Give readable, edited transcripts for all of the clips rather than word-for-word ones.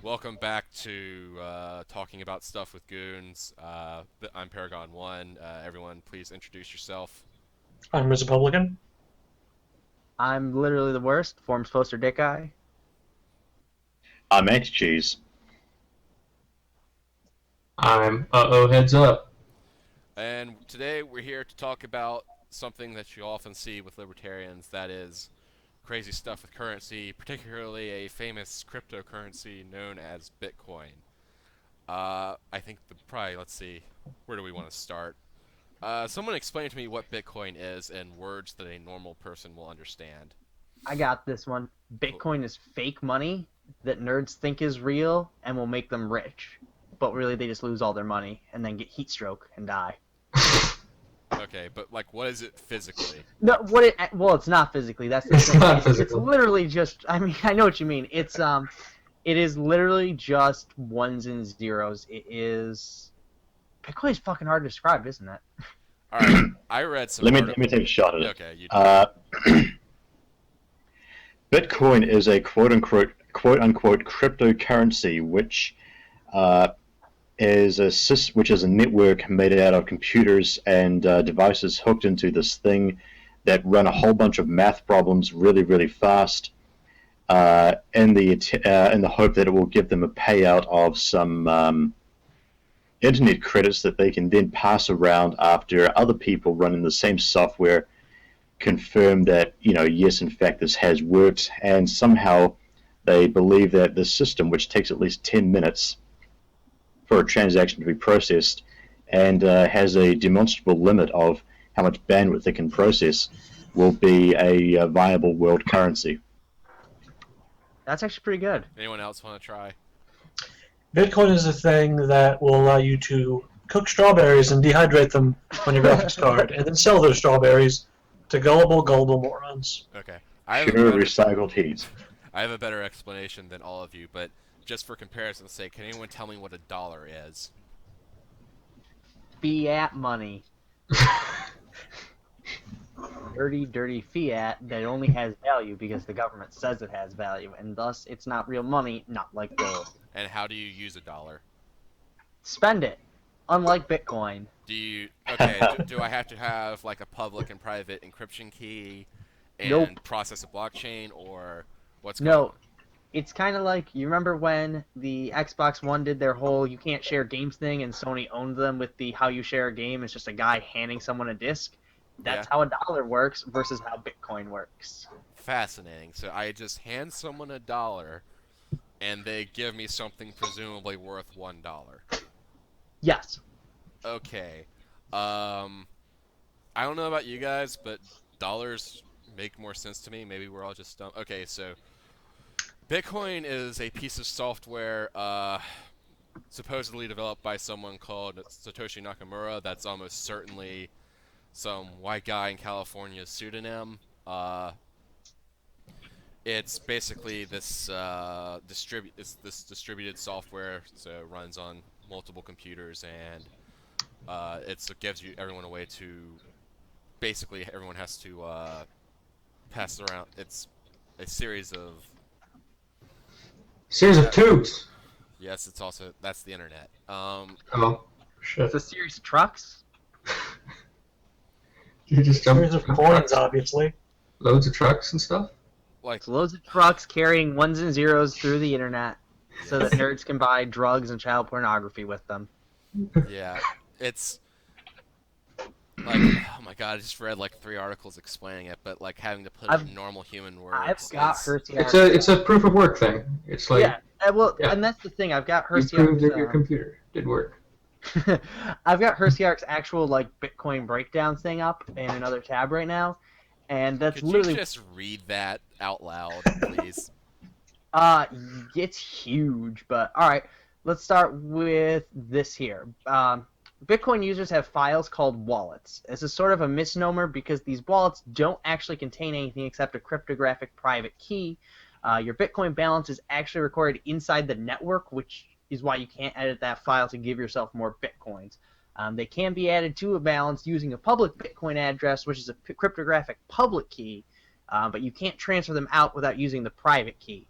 Welcome back to talking about stuff with Goons. I'm Paragon One. Everyone, please introduce yourself. I'm RZApublican. I'm literally the worst. Forms poster Dickeye. I'm Anticheese. I'm Uh-oh Heads Up. And today we're here to talk about something that you often see with libertarians. That is crazy stuff with currency, particularly a famous cryptocurrency known as Bitcoin. I think probably let's see, where do we want to start? Someone explain to me what Bitcoin is in words that a normal person will understand. I got this one. Cool. Bitcoin is fake money that nerds think is real and will make them rich. But really, they just lose all their money and then get heat stroke and die. Okay, but like, what is it physically? No, well, it's not physically. That's the It's thing. not It's physical. literally just. I mean, I know what you mean. It is literally just ones and zeros. It is. Bitcoin is fucking hard to describe, isn't it? All right, I read some. Let me take a shot at it. Okay, you. Bitcoin is a quote unquote cryptocurrency, which is a network made out of computers and devices hooked into this thing that run a whole bunch of math problems really fast, in the hope that it will give them a payout of some internet credits that they can then pass around after other people running the same software confirm that, yes, in fact, this has worked, and somehow they believe that the system, which takes at least 10 minutes for a transaction to be processed and has a demonstrable limit of how much bandwidth it can process, will be a viable world currency. That's actually pretty good. Anyone else want to try? Bitcoin is a thing that will allow you to cook strawberries and dehydrate them on your graphics card, and then sell those strawberries to gullible morons. Okay, Pure recycled heat. I have a better explanation than all of you, but just for comparison's sake, can anyone tell me what a dollar is? Fiat money. Dirty fiat that only has value because the government says it has value, and thus it's not real money, not like gold. And how do you use a dollar? Spend it. Unlike Bitcoin. Do I have to have like a public and private encryption key and Nope. process a blockchain, or what's going No. on? It's kind of like, you remember when the Xbox One did their whole you can't share games thing and Sony owned them with the how you share a game is just a guy handing someone a disc? That's how a dollar works versus how Bitcoin works. Fascinating. So I just hand someone a dollar, and they give me something presumably worth $1. Yes. Okay. I don't know about you guys, but dollars make more sense to me. Maybe we're all just dumb. Okay, so Bitcoin is a piece of software supposedly developed by someone called Satoshi Nakamura. That's almost certainly some white guy in California's pseudonym. It's basically this distributed software, so it runs on multiple computers, and it gives everyone a way to basically everyone has to pass around. It's a series of tubes. yes. It's also that's the internet. Oh, shit. It's a series of trucks. You just Um, series of coins, obviously. Loads of trucks and stuff. Like It's loads of trucks carrying ones and zeros through the internet so that nerds can buy drugs and child pornography with them. yeah, it's like oh my god, I just read like 3 articles explaining it, but like having to put it in normal human words. I've got Hershey. It's a proof of work thing. It's like yeah, and that's the thing. I've got you Hershey. proved that your computer did work. I've got Hersheyark's actual like Bitcoin breakdown thing up in another tab right now, and that's Could literally you just read that out loud, please? it's huge. But all right, let's start with this here. Bitcoin users have files called wallets. This is sort of a misnomer because these wallets don't actually contain anything except a cryptographic private key. Your Bitcoin balance is actually recorded inside the network, which is why you can't edit that file to give yourself more Bitcoins. They can be added to a balance using a public Bitcoin address, which is a cryptographic public key, but you can't transfer them out without using the private key.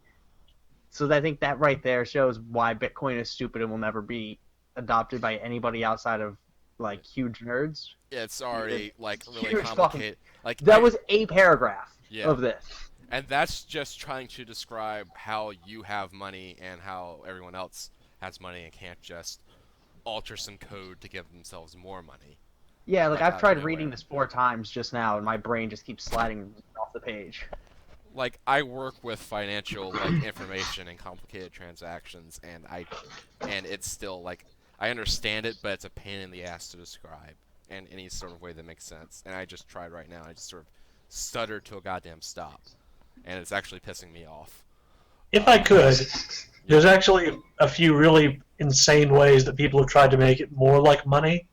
So I think that right there shows why Bitcoin is stupid and will never be adopted by anybody outside of like huge nerds. It's already like really Huge complicated. Like That was a paragraph Yeah. of this. And that's just trying to describe how you have money and how everyone else has money and can't just alter some code to give themselves more money. Yeah, like Like, I've out tried of reading nowhere. this 4 times just now, and my brain just keeps sliding off the page. Like I work with financial like information and complicated transactions, and it's still like I understand it, but it's a pain in the ass to describe in any sort of way that makes sense. And I just tried right now. I just sort of stuttered to a goddamn stop, and it's actually pissing me off. If I could, there's actually a few really insane ways that people have tried to make it more like money.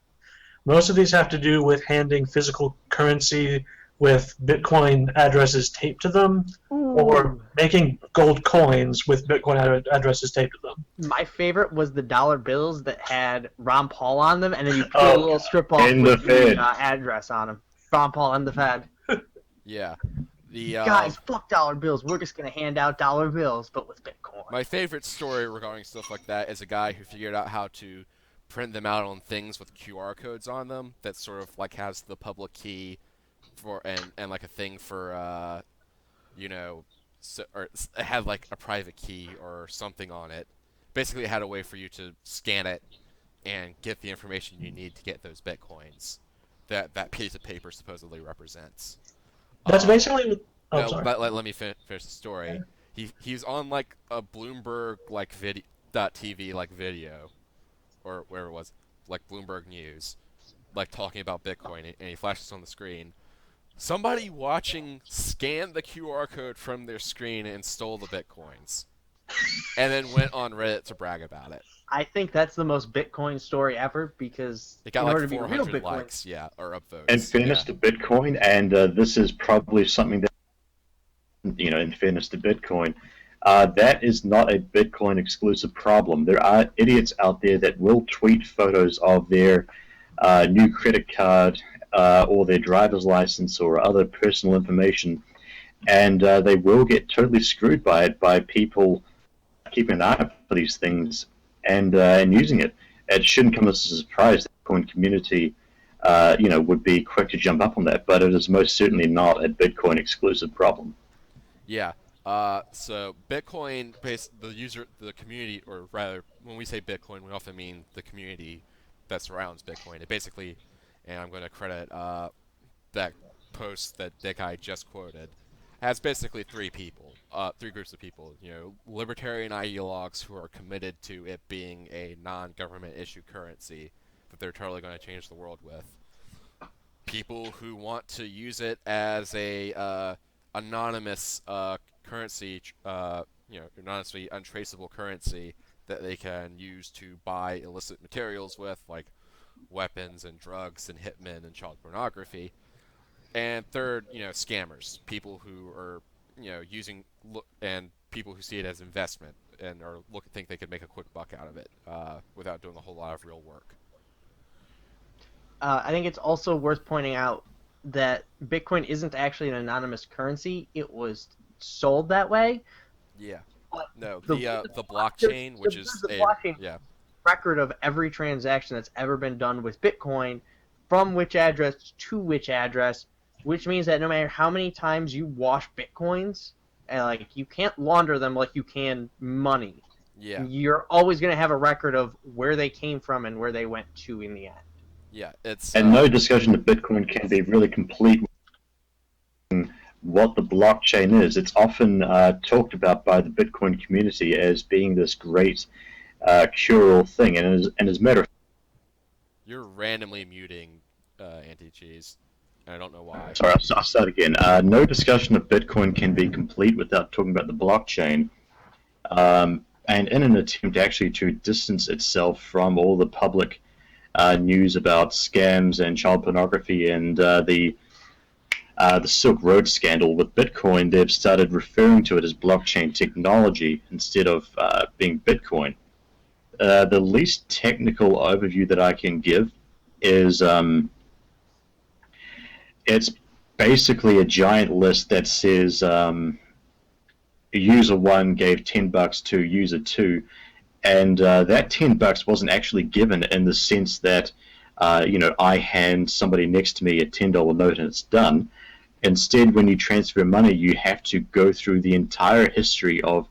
Most of these have to do with handing physical currency with Bitcoin addresses taped to them, or making gold coins with Bitcoin addresses taped to them. My favorite was the dollar bills that had Ron Paul on them, and then you put Oh, a little strip off and with the Fed. the address on them. Ron Paul and the Fed. Yeah, the Guys, fuck dollar bills. We're just gonna hand out dollar bills, but with Bitcoin. my favorite story regarding stuff like that is a guy who figured out how to print them out on things with QR codes on them that sort of like has the public key for and like a thing for you know or it had like a private key or something on it. Basically, it had a way for you to scan it and get the information you need to get those bitcoins that piece of paper supposedly represents. That's Um, basically. Oh, no, sorry. but let me finish the story. He's on like a Bloomberg like TV like video, or where it was, like Bloomberg News, like talking about Bitcoin, and he flashes on the screen. Somebody watching scanned the QR code from their screen and stole the Bitcoins, and then went on Reddit to brag about it. I think that's the most Bitcoin story ever because It got in order like to be real 400 Bitcoin, likes, yeah, or upvotes. In fairness to Bitcoin, and this is probably something that, in fairness to Bitcoin, that is not a Bitcoin exclusive problem. There are idiots out there that will tweet photos of their new credit card or their driver's license or other personal information, and they will get totally screwed by it by people keeping an eye out for these things and using it. It shouldn't come as a surprise that the Bitcoin community would be quick to jump up on that, but it is most certainly not a Bitcoin exclusive problem. Yeah. So Bitcoin, the community, or rather, when we say Bitcoin, we often mean the community that surrounds Bitcoin. It basically, and I'm going to credit that post that Dickeye just quoted, has basically three groups of people. Libertarian ideologues who are committed to it being a non-government issue currency that they're totally going to change the world with. People who want to use it as a anonymous currency, anonymously untraceable currency that they can use to buy illicit materials with, like weapons and drugs and hitmen and child pornography. And third, scammers, people who are, and people who see it as investment and think they could make a quick buck out of it without doing a whole lot of real work. I think it's also worth pointing out that Bitcoin isn't actually an anonymous currency. It was sold that way. Yeah. But No, the the blockchain, which is the blockchain yeah. record of every transaction that's ever been done with Bitcoin, from which address to which address, which means that no matter how many times you wash Bitcoins, and you can't launder them like you can money. Yeah. You're always going to have a record of where they came from and where they went to in the end. Yeah, it's And no discussion of Bitcoin can be really complete with what the blockchain is. It's often talked about by the Bitcoin community as being this great cure-all thing, and as a matter of You're randomly muting Anticheese, and I don't know why. Sorry, I'll start again. No discussion of Bitcoin can be complete without talking about the blockchain. And in an attempt actually to distance itself from all the public news about scams and child pornography and the Silk Road scandal with Bitcoin, they've started referring to it as blockchain technology instead of being Bitcoin. The least technical overview that I can give is it's basically a giant list that says user one gave $10 to user two, and that $10 wasn't actually given in the sense that I hand somebody next to me a $10 note and it's done. Instead, when you transfer money, you have to go through the entire history of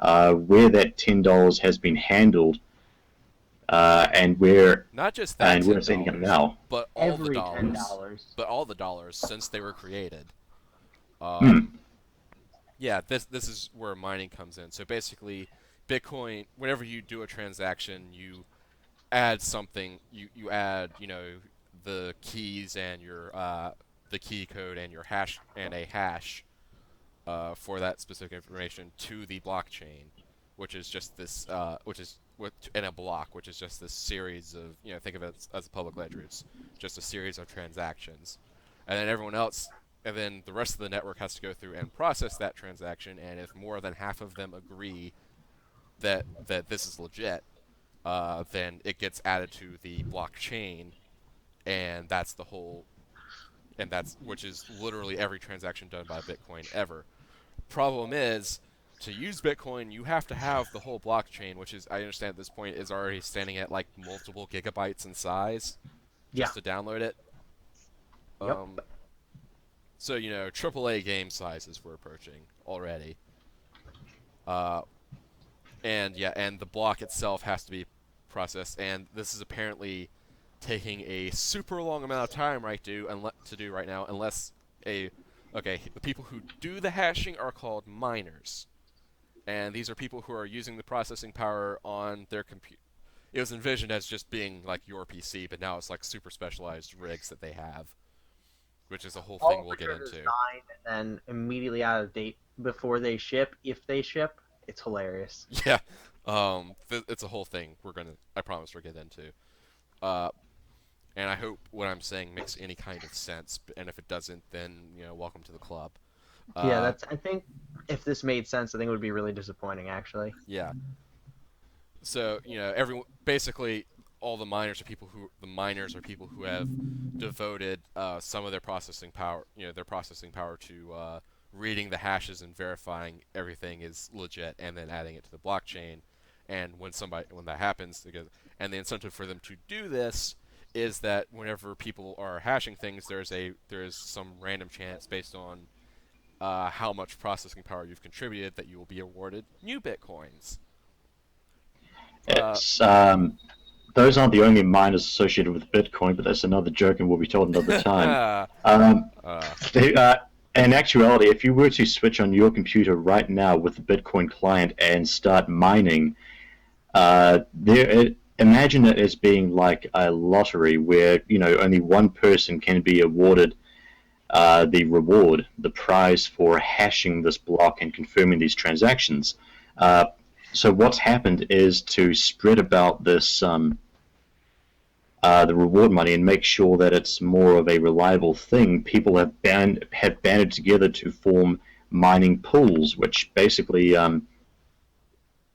where that $10 has been handled, and where Not just that it's ending up $10, now. but all the Every dollars, $10. but all the dollars since they were created. Hmm. Yeah, this is where mining comes in. So basically, Bitcoin, whenever you do a transaction, you add something. You add the keys and your the key code and your hash and a hash for that specific information to the blockchain, which is just this which is in a block, which is just this series of think of it as a public ledger. It's just a series of transactions, and then everyone else. And then the rest of the network has to go through and process that transaction, and if more than half of them agree that this is legit, then it gets added to the blockchain, and that's the whole, and that's which is literally every transaction done by Bitcoin ever. Problem is, to use Bitcoin, you have to have the whole blockchain, which is I understand at this point is already standing at like multiple gigabytes in size, Yeah. just to download it. Yep. So AAA game sizes we're approaching already. And the block itself has to be processed, and this is apparently taking a super long amount of time to do right now, unless the people who do the hashing are called miners, and these are people who are using the processing power on their computer. It was envisioned as just being like your PC, but now it's like super specialized rigs that they have, which is a whole thing All we'll get are into. designed and then immediately out of date before they ship, if they ship. It's hilarious. Yeah, it's a whole thing I promise we'll get into. And I hope what I'm saying makes any kind of sense, and if it doesn't, then welcome to the club. Yeah, I think if this made sense, I think it would be really disappointing, actually. Yeah. So everyone basically all the miners are people who have devoted some of their processing power, to reading the hashes and verifying everything is legit, and then adding it to the blockchain. And when that happens, and the incentive for them to do this is that whenever people are hashing things, there is some random chance based on how much processing power you've contributed that you will be awarded new bitcoins. It's those aren't the only miners associated with Bitcoin, but that's another joke, and we'll be told another time. They, in actuality, if you were to switch on your computer right now with the Bitcoin client and start mining, imagine it as being like a lottery where only one person can be awarded the reward, the prize for hashing this block and confirming these transactions. So what's happened is to spread about this the reward money and make sure that it's more of a reliable thing. People have banded together to form mining pools, which basically are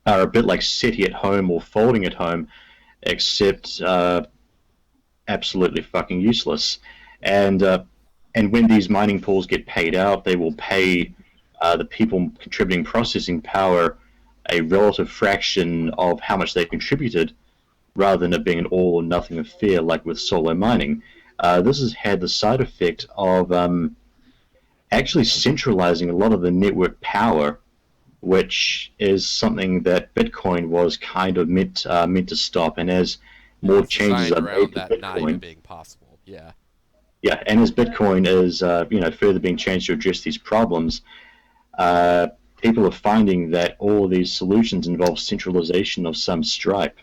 a bit like SETI at home or folding at home, except absolutely fucking useless. And when these mining pools get paid out, they will pay the people contributing processing power a relative fraction of how much they contributed, rather than it being an all or nothing affair like with solo mining. This has had the side effect of actually centralizing a lot of the network power, which is something that Bitcoin was kind of meant to stop. And as more changes are made to that not even Bitcoin, being possible. Yeah. yeah, and as Bitcoin is further being changed to address these problems, people are finding that all of these solutions involve centralization of some stripe,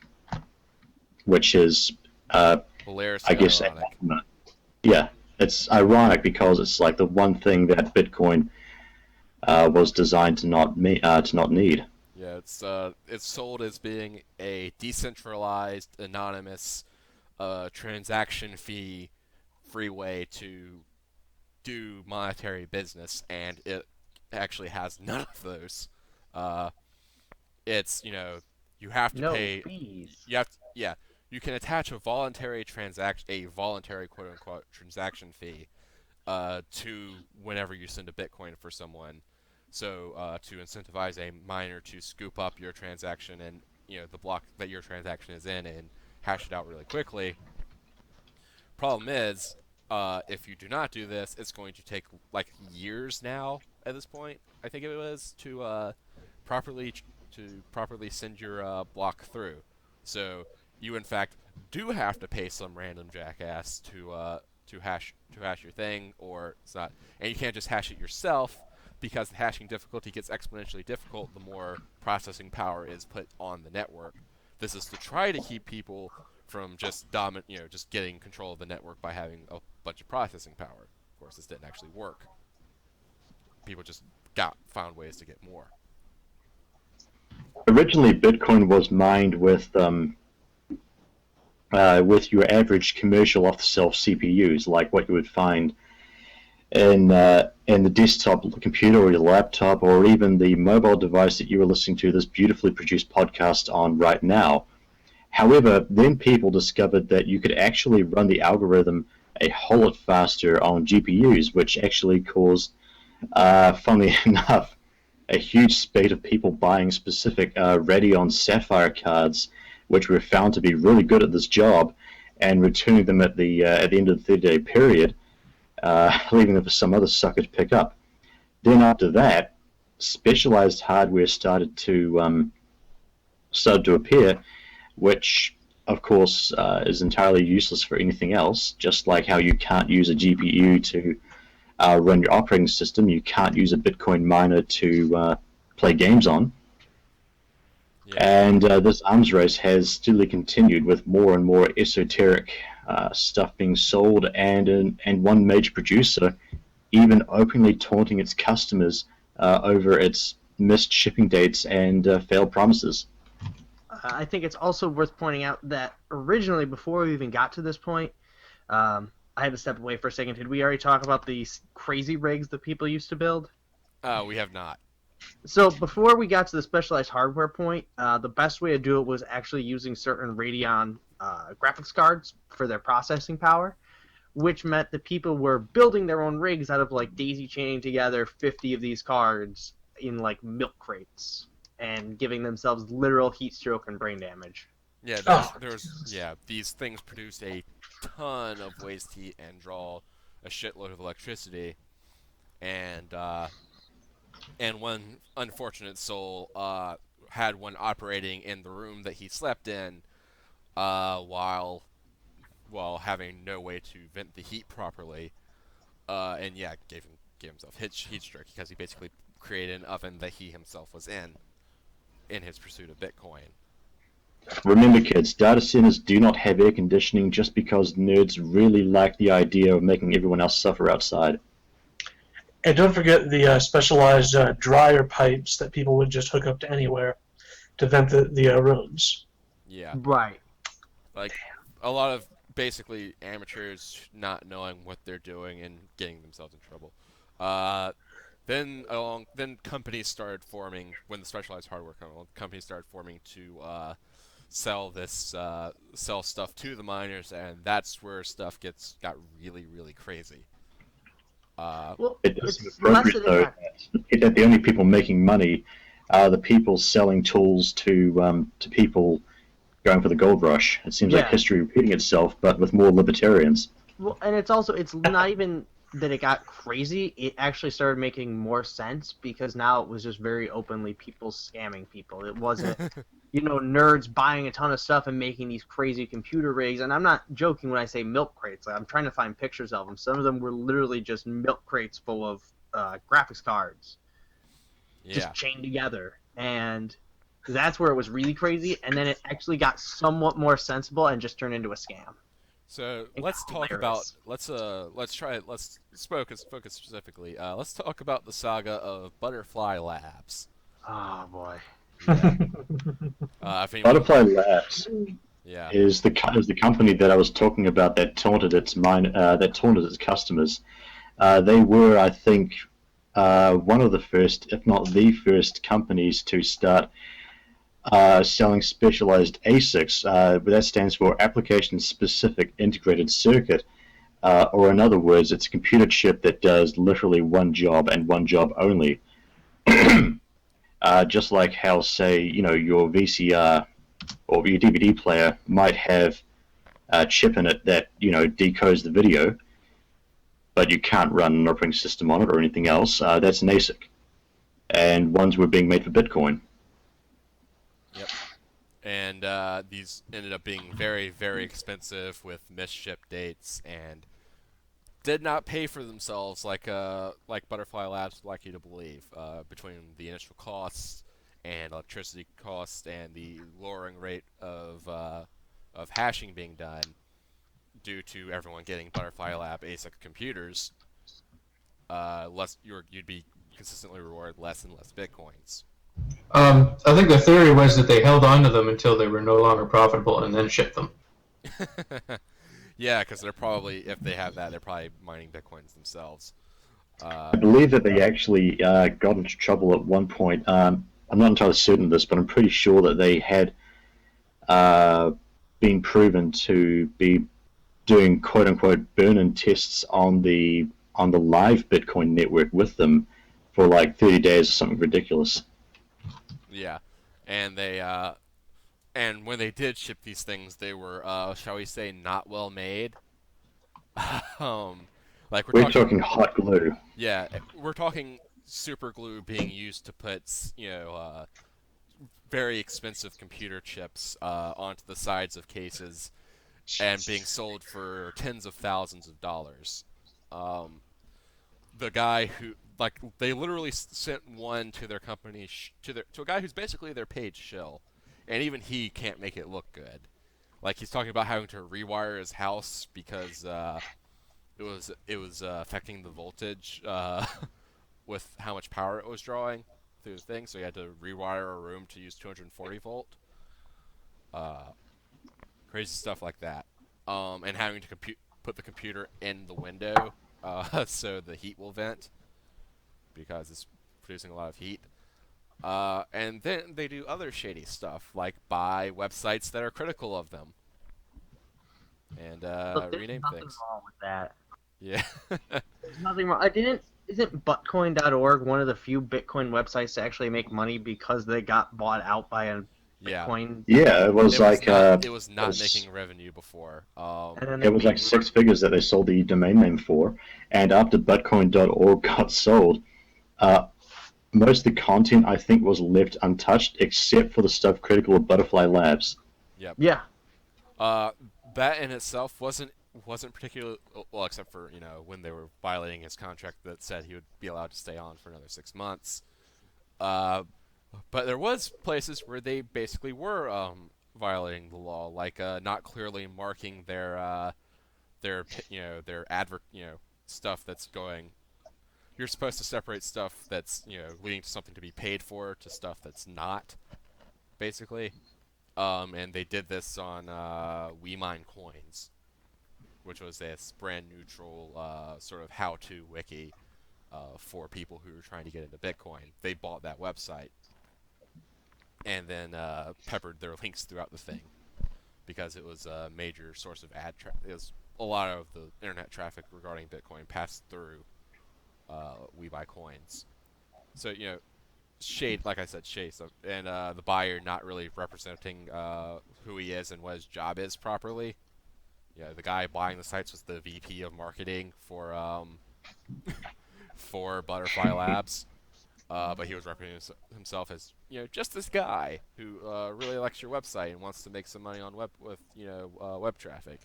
which is, Hilariously I guess, ironic. yeah, it's ironic because it's like the one thing that Bitcoin was designed to not need. Yeah, it's sold as being a decentralized, anonymous, transaction fee free way to do monetary business, and it actually has none of those. Uh, it's you have to No pay. fees. Yeah, you can attach a voluntary quote unquote transaction fee to whenever you send a Bitcoin for someone. So to incentivize a miner to scoop up your transaction and the block that your transaction is in and hash it out really quickly. Problem is, if you do not do this, it's going to take like years now. At this point, I think it was properly to properly send your block through. So you in fact do have to pay some random jackass to hash your thing, or it's not, and you can't just hash it yourself because the hashing difficulty gets exponentially difficult the more processing power is put on the network. This is to try to keep people from just just getting control of the network by having a bunch of processing power. Of course, this didn't actually work. People just found ways to get more. Originally, Bitcoin was mined with your average commercial off-the-shelf CPUs, like what you would find in the desktop computer or your laptop, or even the mobile device that you are listening to this beautifully produced podcast on right now. However, then people discovered that you could actually run the algorithm a whole lot faster on GPUs, which actually caused, funnily enough, a huge spate of people buying specific Radeon Sapphire cards, which were found to be really good at this job, and returning them at the end of the 30-day period, leaving them for some other sucker to pick up. Then after that, specialized hardware started to appear, which of course is entirely useless for anything else. Just like how you can't use a GPU to run your operating system, you can't use a Bitcoin miner to play games on. Yeah. And this arms race has steadily continued with more and more esoteric stuff being sold, and one major producer even openly taunting its customers over its missed shipping dates and failed promises. I think it's also worth pointing out that originally, before we even got to this point, I had to step away for a second. Did we already talk about these crazy rigs that people used to build? We have not. So before we got to the specialized hardware point, the best way to do it was actually using certain Radeon graphics cards for their processing power, which meant that people were building their own rigs out of like daisy chaining together 50 of these cards in like milk crates and giving themselves literal heat stroke and brain damage. Yeah, these things produce a ton of waste heat and draw a shitload of electricity, and one unfortunate soul had one operating in the room that he slept in while having no way to vent the heat properly, and gave himself heat stroke because he basically created an oven that he himself was in his pursuit of Bitcoin. Remember, kids, data centers do not have air conditioning just because nerds really like the idea of making everyone else suffer outside. And don't forget the specialized dryer pipes that people would just hook up to anywhere to vent the rooms. Yeah. Right. Like, a lot of basically amateurs not knowing what they're doing and getting themselves in trouble. Then companies started forming, when the specialized hardware came along, companies started forming to sell stuff to the miners, and that's where stuff got really, really crazy. Well, it does seem appropriate, though, that the only people making money are the people selling tools to people going for the gold rush. It seems like history repeating itself, but with more libertarians. Well, and it's not even that it got crazy. It actually started making more sense because now it was just very openly people scamming people. It wasn't, nerds buying a ton of stuff and making these crazy computer rigs. And I'm not joking when I say milk crates. Like, I'm trying to find pictures of them. Some of them were literally just milk crates full of graphics cards, just chained together. And that's where it was really crazy. And then it actually got somewhat more sensible and just turned into a scam. So let's focus specifically. Let's talk about the saga of Butterfly Labs. Oh boy. Yeah. Butterfly Labs is the company that I was talking about that taunted its customers. They were, I think, one of the first, if not the first, companies to start selling specialized ASICs. That stands for Application Specific Integrated Circuit, or in other words, it's a computer chip that does literally one job and one job only. Just like how, say, your VCR or your DVD player might have a chip in it that decodes the video, but you can't run an operating system on it or anything else. That's an ASIC, and ones were being made for Bitcoin. Yep. And these ended up being very, very expensive with missed ship dates and did not pay for themselves like Butterfly Labs would like you to believe. Between the initial costs and electricity costs and the lowering rate of hashing being done due to everyone getting Butterfly Lab ASIC computers, you'd be consistently rewarded less and less bitcoins. I think the theory was that they held on to them until they were no longer profitable and then shipped them. Yeah, because they're probably, if they have that, they're probably mining bitcoins themselves. I believe that they actually got into trouble at one point. I'm not entirely certain of this, but I'm pretty sure that they had been proven to be doing quote unquote burn-in tests on the live Bitcoin network with them for like 30 days or something ridiculous. Yeah, and and when they did ship these things, they were, shall we say, not well made. Like We're talking hot glue. Yeah, we're talking super glue being used to put, very expensive computer chips onto the sides of cases and being sold for tens of thousands of dollars. The guy who, like, they literally sent one to their company to a guy who's basically their paid shill, and even he can't make it look good. Like, he's talking about having to rewire his house because it was affecting the voltage with how much power it was drawing through the thing, so he had to rewire a room to use 240 volt. Crazy stuff like that. And having to put the computer in the window so the heat will vent because it's producing a lot of heat. And then they do other shady stuff, like buy websites that are critical of them and Look, there's rename nothing things. wrong with that. Yeah. There's nothing wrong. Isn't Butcoin.org one of the few Bitcoin websites to actually make money because they got bought out by a Yeah. Bitcoin? Yeah, it was like it was not making revenue before. And then it was like 6 figures that they sold the domain name for, and after Bitcoin.org got sold, most of the content I think was left untouched except for the stuff critical of Butterfly Labs. Yep. Yeah. That in itself wasn't particularly well, except for when they were violating his contract that said he would be allowed to stay on for another 6 months. But there was places where they basically were violating the law, like not clearly marking their advert stuff that's going. You're supposed to separate stuff that's leading to something to be paid for to stuff that's not, basically. And they did this on We Mine Coins, which was this brand neutral sort of how-to wiki for people who were trying to get into Bitcoin. They bought that website and then peppered their links throughout the thing because it was a major source of ad traffic. It was a lot of the internet traffic regarding Bitcoin passed through We Buy Coins. So shade, like I said, shade stuff, and the buyer not really representing who he is and what his job is properly. Yeah, the guy buying the sites was the VP of marketing for for Butterfly Labs, but he was representing himself as just this guy who really likes your website and wants to make some money on web web traffic.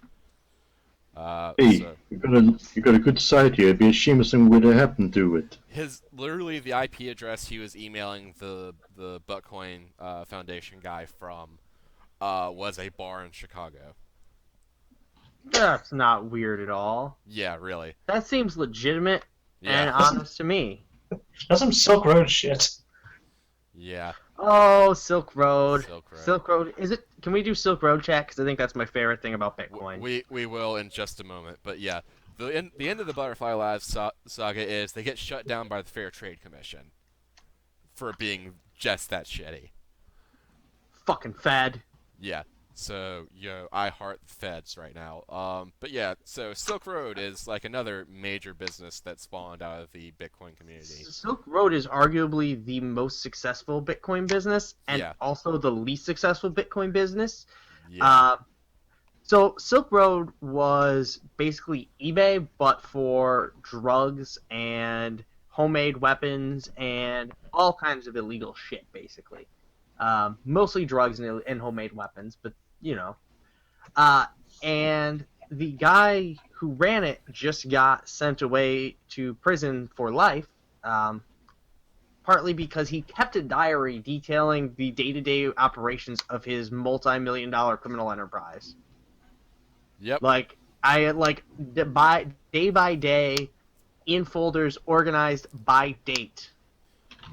Hey, So you got a good site here. It'd be a shame if something were to happen to it. literally the IP address he was emailing the Bitcoin Foundation guy from was a bar in Chicago. That's not weird at all. Yeah, really. That seems legitimate and Yeah. honest to me. That's some Silk Road shit. Yeah. Oh, Silk Road. Silk Road. Silk Road. Is it? Can we do Silk Road chat? Because I think that's my favorite thing about Bitcoin. We will in just a moment, but yeah, the end of the Butterfly Labs saga is they get shut down by the Fair Trade Commission for being just that shitty. Fucking Fed. Yeah. So, I heart the feds right now. But yeah, so Silk Road is like another major business that spawned out of the Bitcoin community. Silk Road is arguably the most successful Bitcoin business and Yeah. also the least successful Bitcoin business. Yeah. So Silk Road was basically eBay, but for drugs and homemade weapons and all kinds of illegal shit, basically. Mostly drugs and homemade weapons, but you know. And the guy who ran it just got sent away to prison for life, partly because he kept a diary detailing the day-to-day operations of his multi-million-dollar criminal enterprise. Yep. By day by day, in folders organized by date.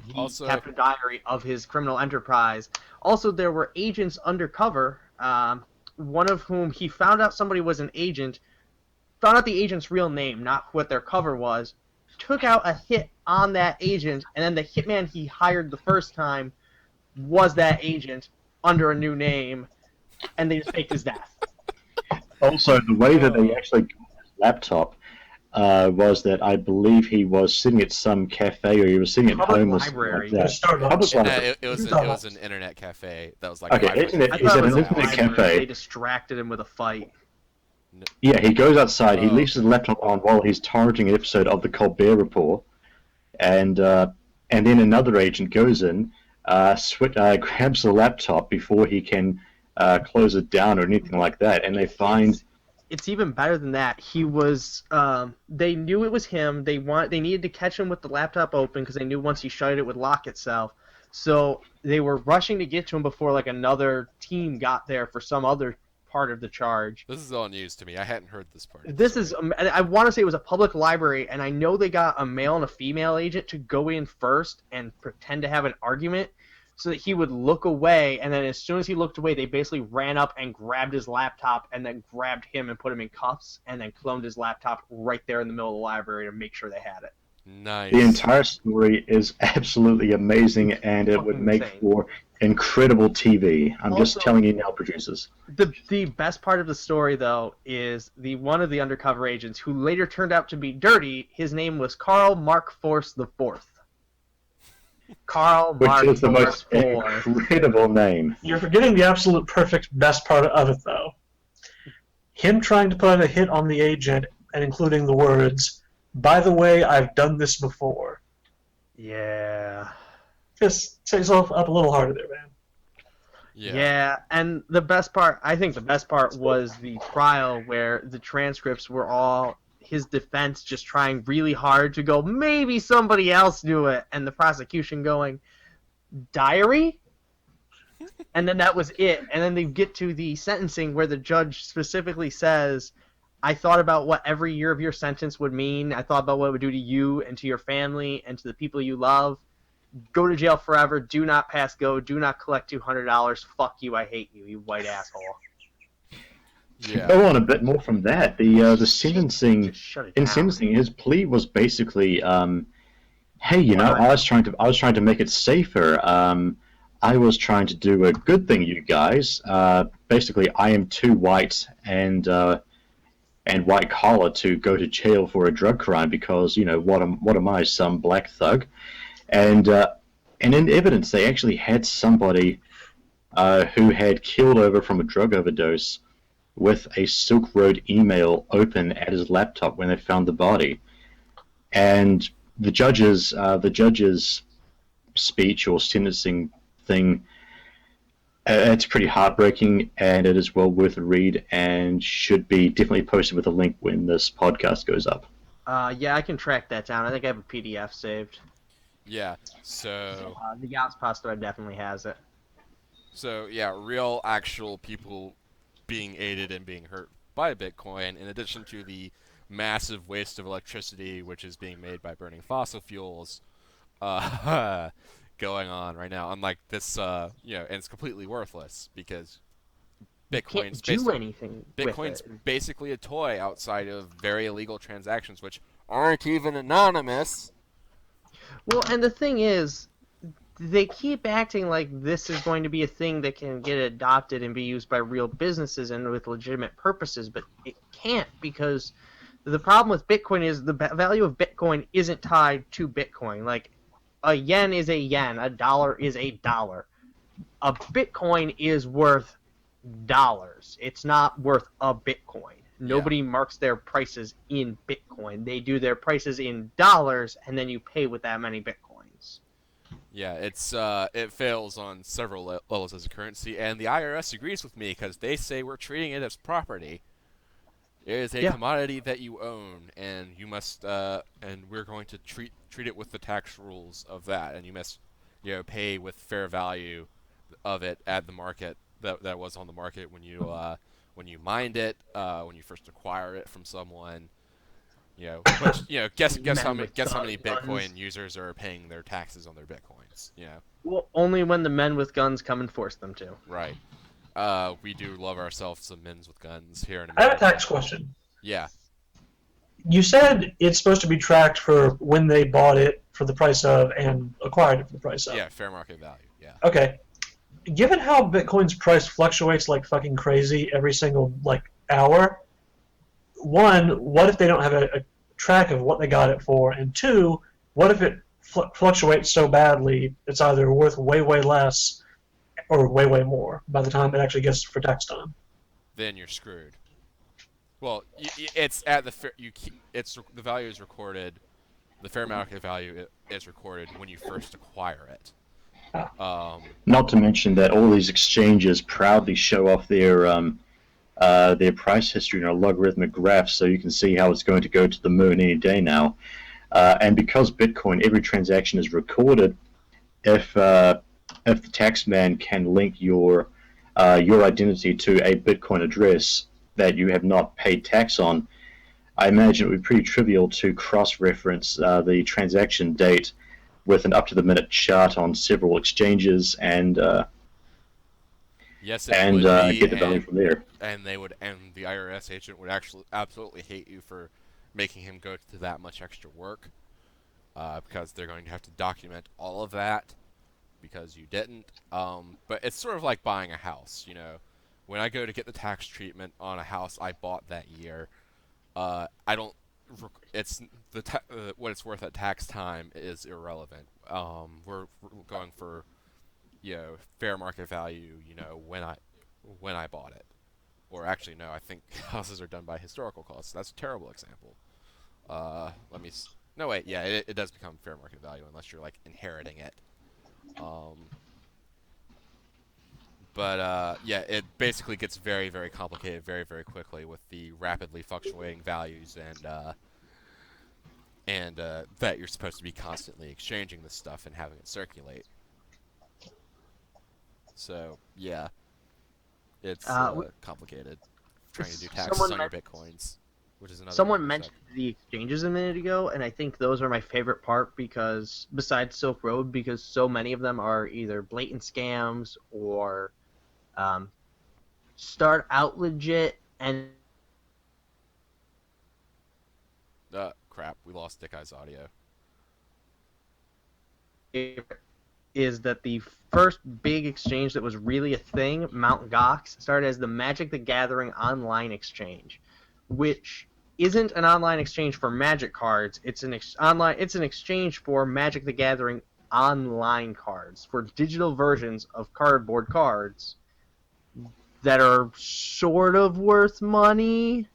He Also- kept a diary of his criminal enterprise. Also, there were agents undercover. One of whom he found out somebody was an agent, found out the agent's real name, not what their cover was, took out a hit on that agent, and then the hitman he hired the first time was that agent under a new name, and they just faked his death. Also, the way that they actually got his laptop was that I believe he was sitting at some cafe or he was sitting at Public home or something library. like that. Starbucks. Public No, library. it was an internet cafe that was like Okay, 500 internet- I feet He's thought at it was an a internet library. cafe. They distracted him with a fight. Yeah, he goes outside. He Oh. leaves his laptop on while he's torrenting an episode of the Colbert Report, and then another agent goes in, grabs the laptop before he can close it down or anything like that, and they find. It's even better than that. He was. They knew it was him. They needed to catch him with the laptop open because they knew once he shut it, it would lock itself. So they were rushing to get to him before like another team got there for some other part of the charge. This is all news to me. I hadn't heard this part. This is. I want to say it was a public library, and I know they got a male and a female agent to go in first and pretend to have an argument, so that he would look away, and then as soon as he looked away, they basically ran up and grabbed his laptop, and then grabbed him and put him in cuffs, and then cloned his laptop right there in the middle of the library to make sure they had it. Nice. The entire story is absolutely amazing, and it would Fucking make insane. for incredible TV. I'm just Also- telling you now, producers. The best part of the story, though, is one of the undercover agents who later turned out to be dirty. His name was Karl Mark Force the Fourth. Karl Which Mark is the Force most IV. incredible name. You're forgetting the absolute perfect best part of it, though. Him trying to put a hit on the agent and including the words, "By the way, I've done this before." Yeah. Just set yourself up a little harder there, man. Yeah, and I think the best part was the trial where the transcripts were all his defense just trying really hard to go, maybe somebody else knew it, and the prosecution going, diary? And then that was it. And then they get to the sentencing where the judge specifically says, I thought about what every year of your sentence would mean. I thought about what it would do to you and to your family and to the people you love. Go to jail forever. Do not pass go. Do not collect $200. Fuck you. I hate you, you white asshole. Yeah. Go on a bit more from that. The sentencing. Just shut it In down. sentencing, his plea was basically, "Hey, you know, I was trying to make it safer. I was trying to do a good thing, you guys. Basically, I am too white and white collar to go to jail for a drug crime because what am I, some black thug?" And in evidence, they actually had somebody who had killed over from a drug overdose with a Silk Road email open at his laptop when they found the body. And the judge's speech or sentencing thing, it's pretty heartbreaking, and it is well worth a read and should be definitely posted with a link when this podcast goes up. Yeah, I can track that down. I think I have a PDF saved. Yeah. So The Yachts Pasta definitely has it. yeah, real actual people being aided and being hurt by Bitcoin, in addition to the massive waste of electricity which is being made by burning fossil fuels going on right now. Unlike this, and it's completely worthless because Can't do anything Bitcoin's with it. basically a toy outside of very illegal transactions, which aren't even anonymous. Well, and the thing is, they keep acting like this is going to be a thing that can get adopted and be used by real businesses and with legitimate purposes, but it can't, because the problem with Bitcoin is the value of Bitcoin isn't tied to Bitcoin. Like, a yen is a yen, a dollar is a dollar. A Bitcoin is worth dollars. It's not worth a Bitcoin. Nobody marks their prices in Bitcoin. They do their prices in dollars, and then you pay with that many Bitcoins. Yeah, it fails on several levels as a currency, and the IRS agrees with me because they say we're treating it as property. It is a commodity that you own, and you must and we're going to treat it with the tax rules of that, and you must pay with fair value of it at the market that was on the market when you mined it, when you first acquire it from someone. Guess how many Bitcoin users are paying their taxes on their Bitcoins. Well, only when the men with guns come and force them to. Right. We do love ourselves some men with guns here in I America. have a tax question. Yeah. You said it's supposed to be tracked for when they bought it for the price of and acquired it for the price of. Yeah, fair market value. Yeah. Okay. Given how Bitcoin's price fluctuates like fucking crazy every single hour, one, what if they don't have a track of what they got it for? And two, what if it fluctuates so badly it's either worth way, way less or way, way more by the time it actually gets for tax time? Then you're screwed. Well, it's at the the value is recorded, the fair market value is recorded when you first acquire it. Not to mention that all these exchanges proudly show off their price history in a logarithmic graph, so you can see how it's going to go to the moon any day now. And because Bitcoin, every transaction is recorded, if the tax man can link your identity to a Bitcoin address that you have not paid tax on, I imagine it would be pretty trivial to cross-reference the transaction date with an up-to-the-minute chart on several exchanges and yes, get the value from there. And the IRS agent would actually absolutely hate you for making him go to that much extra work, because they're going to have to document all of that because you didn't. But it's sort of like buying a house, When I go to get the tax treatment on a house I bought that year, I don't. It's what it's worth at tax time is irrelevant. We're going for, fair market value. When I bought it, or actually no, I think houses are done by historical costs. That's a terrible example. No wait, yeah, it does become fair market value unless you're inheriting it. But yeah, it basically gets very, very complicated very, very quickly with the rapidly fluctuating values and that you're supposed to be constantly exchanging this stuff and having it circulate. So yeah, it's complicated trying to do taxes on your Bitcoins, which is another. Someone mentioned the exchanges a minute ago, and I think those are my favorite part because besides Silk Road, because so many of them are either blatant scams or start out legit and crap, we lost Dickeye's audio. is that the first big exchange that was really a thing, Mt. Gox, started as the Magic the Gathering online exchange, which isn't an online exchange for Magic cards. It's an exchange for Magic the Gathering online cards, for digital versions of cardboard cards that are sort of worth money.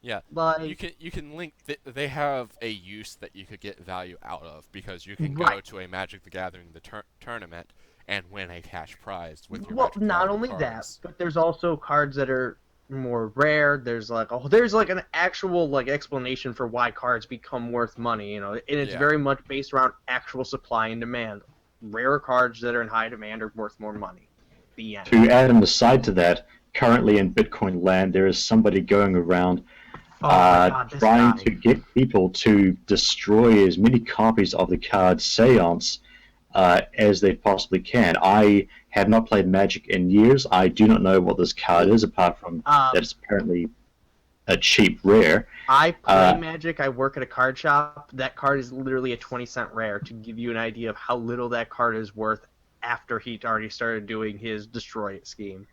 Yeah, you can link. They have a use that you could get value out of because you can go to a Magic the Gathering tournament and win a cash prize with your. Well, not only that, but there's also cards that are more rare. There's an actual explanation for why cards become worth money. And it's very much based around actual supply and demand. Rare cards that are in high demand are worth more money. The end. To add an aside to that, currently in Bitcoin land, there is somebody going around. Trying to get people to destroy as many copies of the card Seance as they possibly can. I have not played Magic in years. I do not know what this card is, apart from that it's apparently a cheap rare. I play Magic. I work at a card shop. That card is literally a 20-cent rare, to give you an idea of how little that card is worth after he'd already started doing his Destroy It scheme.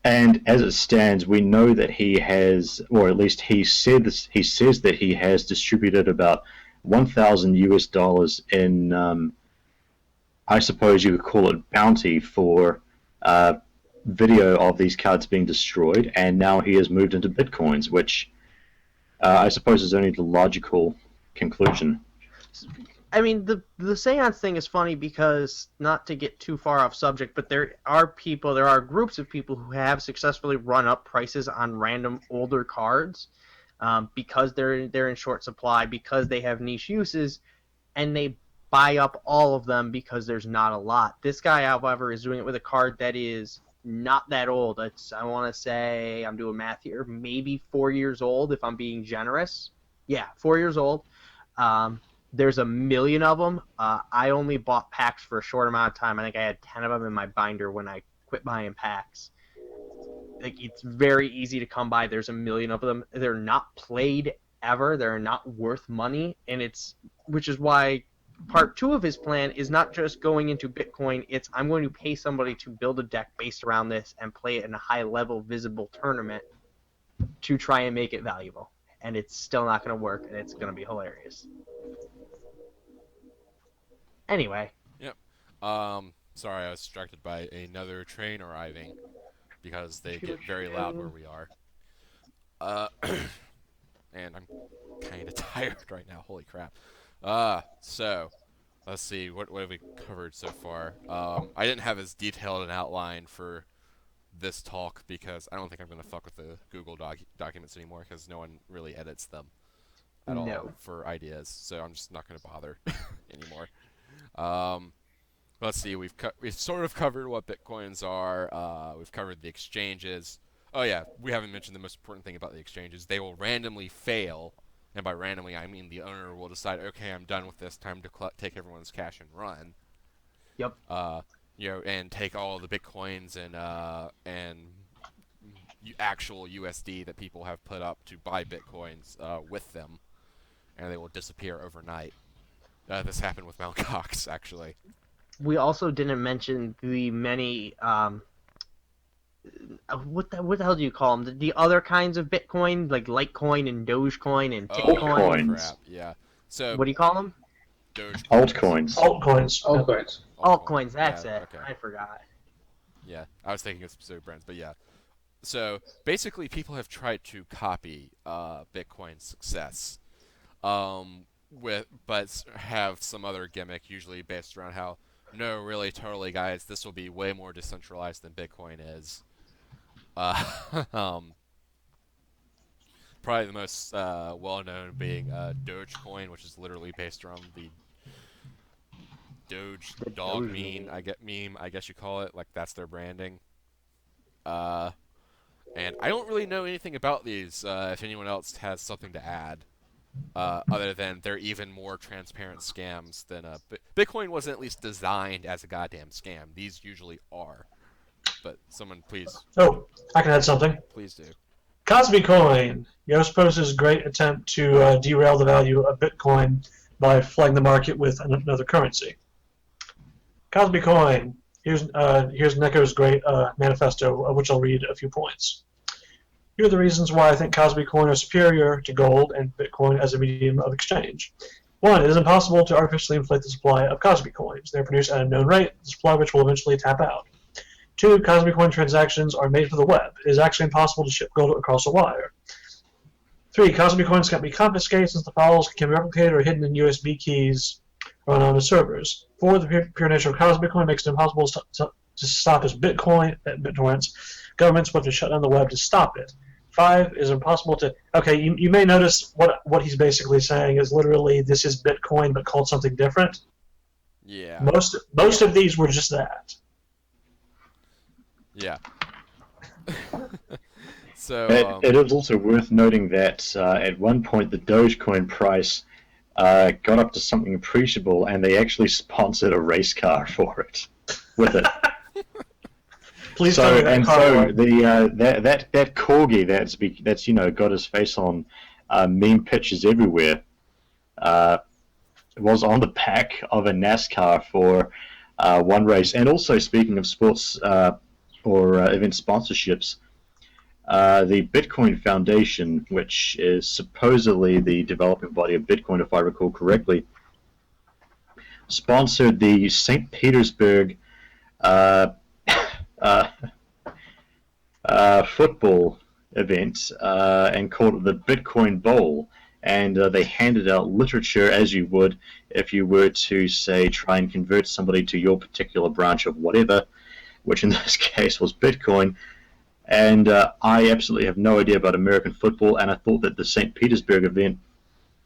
And as it stands, we know that he has, or at least he says that he has distributed about $1,000 in, I suppose you could call it bounty for video of these cards being destroyed, and now he has moved into bitcoins, which I suppose is only the logical conclusion. I mean, the seance thing is funny because, not to get too far off subject, but there are groups of people who have successfully run up prices on random older cards because they're in short supply, because they have niche uses, and they buy up all of them because there's not a lot. This guy, however, is doing it with a card that is not that old. I want to say, I'm doing math here, maybe 4 years old if I'm being generous. Yeah, 4 years old. There's 1 million of them. I only bought packs for a short amount of time. I think I had 10 of them in my binder when I quit buying packs. Like, it's very easy to come by. There's 1 million of them. They're not played ever. They're not worth money, and which is why part 2 of his plan is not just going into Bitcoin. It's, I'm going to pay somebody to build a deck based around this and play it in a high-level, visible tournament to try and make it valuable. And it's still not going to work, and it's going to be hilarious. Anyway. Yep. Sorry, I was distracted by another train arriving because they get very loud where we are. And I'm kind of tired right now. Holy crap. So let's see. What have we covered so far? I didn't have as detailed an outline for this talk because I don't think I'm going to fuck with the Google documents anymore because no one really edits them at all for ideas. So I'm just not going to bother anymore. Let's see. We've sort of covered what bitcoins are. We've covered the exchanges. Oh yeah, we haven't mentioned the most important thing about the exchanges. They will randomly fail, and by randomly I mean the owner will decide, okay, I'm done with this. Time to take everyone's cash and run. Yep. And take all the bitcoins and actual USD that people have put up to buy bitcoins with them, and they will disappear overnight. This happened with Mt. Gox, actually. We also didn't mention the many what the hell do you call them? The other kinds of Bitcoin, like Litecoin and Dogecoin and Tickcoin. Altcoins. Yeah. So what do you call them? Altcoins. Altcoins. That's it. Okay. I forgot. Yeah, I was thinking of specific brands, but yeah. So basically, people have tried to copy Bitcoin's success, but have some other gimmick, usually based around how, no, really, totally, guys, this will be way more decentralized than Bitcoin is. Probably the most well-known being Dogecoin, which is literally based around the Doge dog meme, I guess you call it. Like, that's their branding. And I don't really know anything about these, if anyone else has something to add. Other than they're even more transparent scams than Bitcoin wasn't at least designed as a goddamn scam. These usually are. But someone please. Oh, I can add something. Please do. Cosby Coin. Yospos' great attempt to derail the value of Bitcoin by flooding the market with another currency. Cosby Coin. Here's Neko's great manifesto, of which I'll read a few points. Here are the reasons why I think Cosby Coin are superior to gold and Bitcoin as a medium of exchange. 1. It is impossible to artificially inflate the supply of Cosby Coins. They are produced at a known rate, the supply of which will eventually tap out. 2. Cosby Coin transactions are made for the web. It is actually impossible to ship gold across a wire. 3. Cosby Coins can't be confiscated since the files can be replicated or hidden in USB keys or on the servers. 4. The pure nature of Cosby Coin makes it impossible to stop as Bitcoin at BitTorrents. Governments will have to shut down the web to stop it. 5 is impossible to... Okay, you may notice what he's basically saying is literally this is Bitcoin but called something different. Yeah. Most of these were just that. Yeah. So it is also worth noting that at one point the Dogecoin price got up to something appreciable, and they actually sponsored a race car for it with it. Please tell me that car so won. the that corgi that's got his face on meme pictures everywhere was on the back of a NASCAR for one race. And also, speaking of sports or event sponsorships, the Bitcoin Foundation, which is supposedly the developing body of Bitcoin, if I recall correctly, sponsored the St. Petersburg uh, uh, football event and called it the Bitcoin Bowl. And they handed out literature as you would if you were to, say, try and convert somebody to your particular branch of whatever, which in this case was Bitcoin. And I absolutely have no idea about American football, and I thought that the St. Petersburg event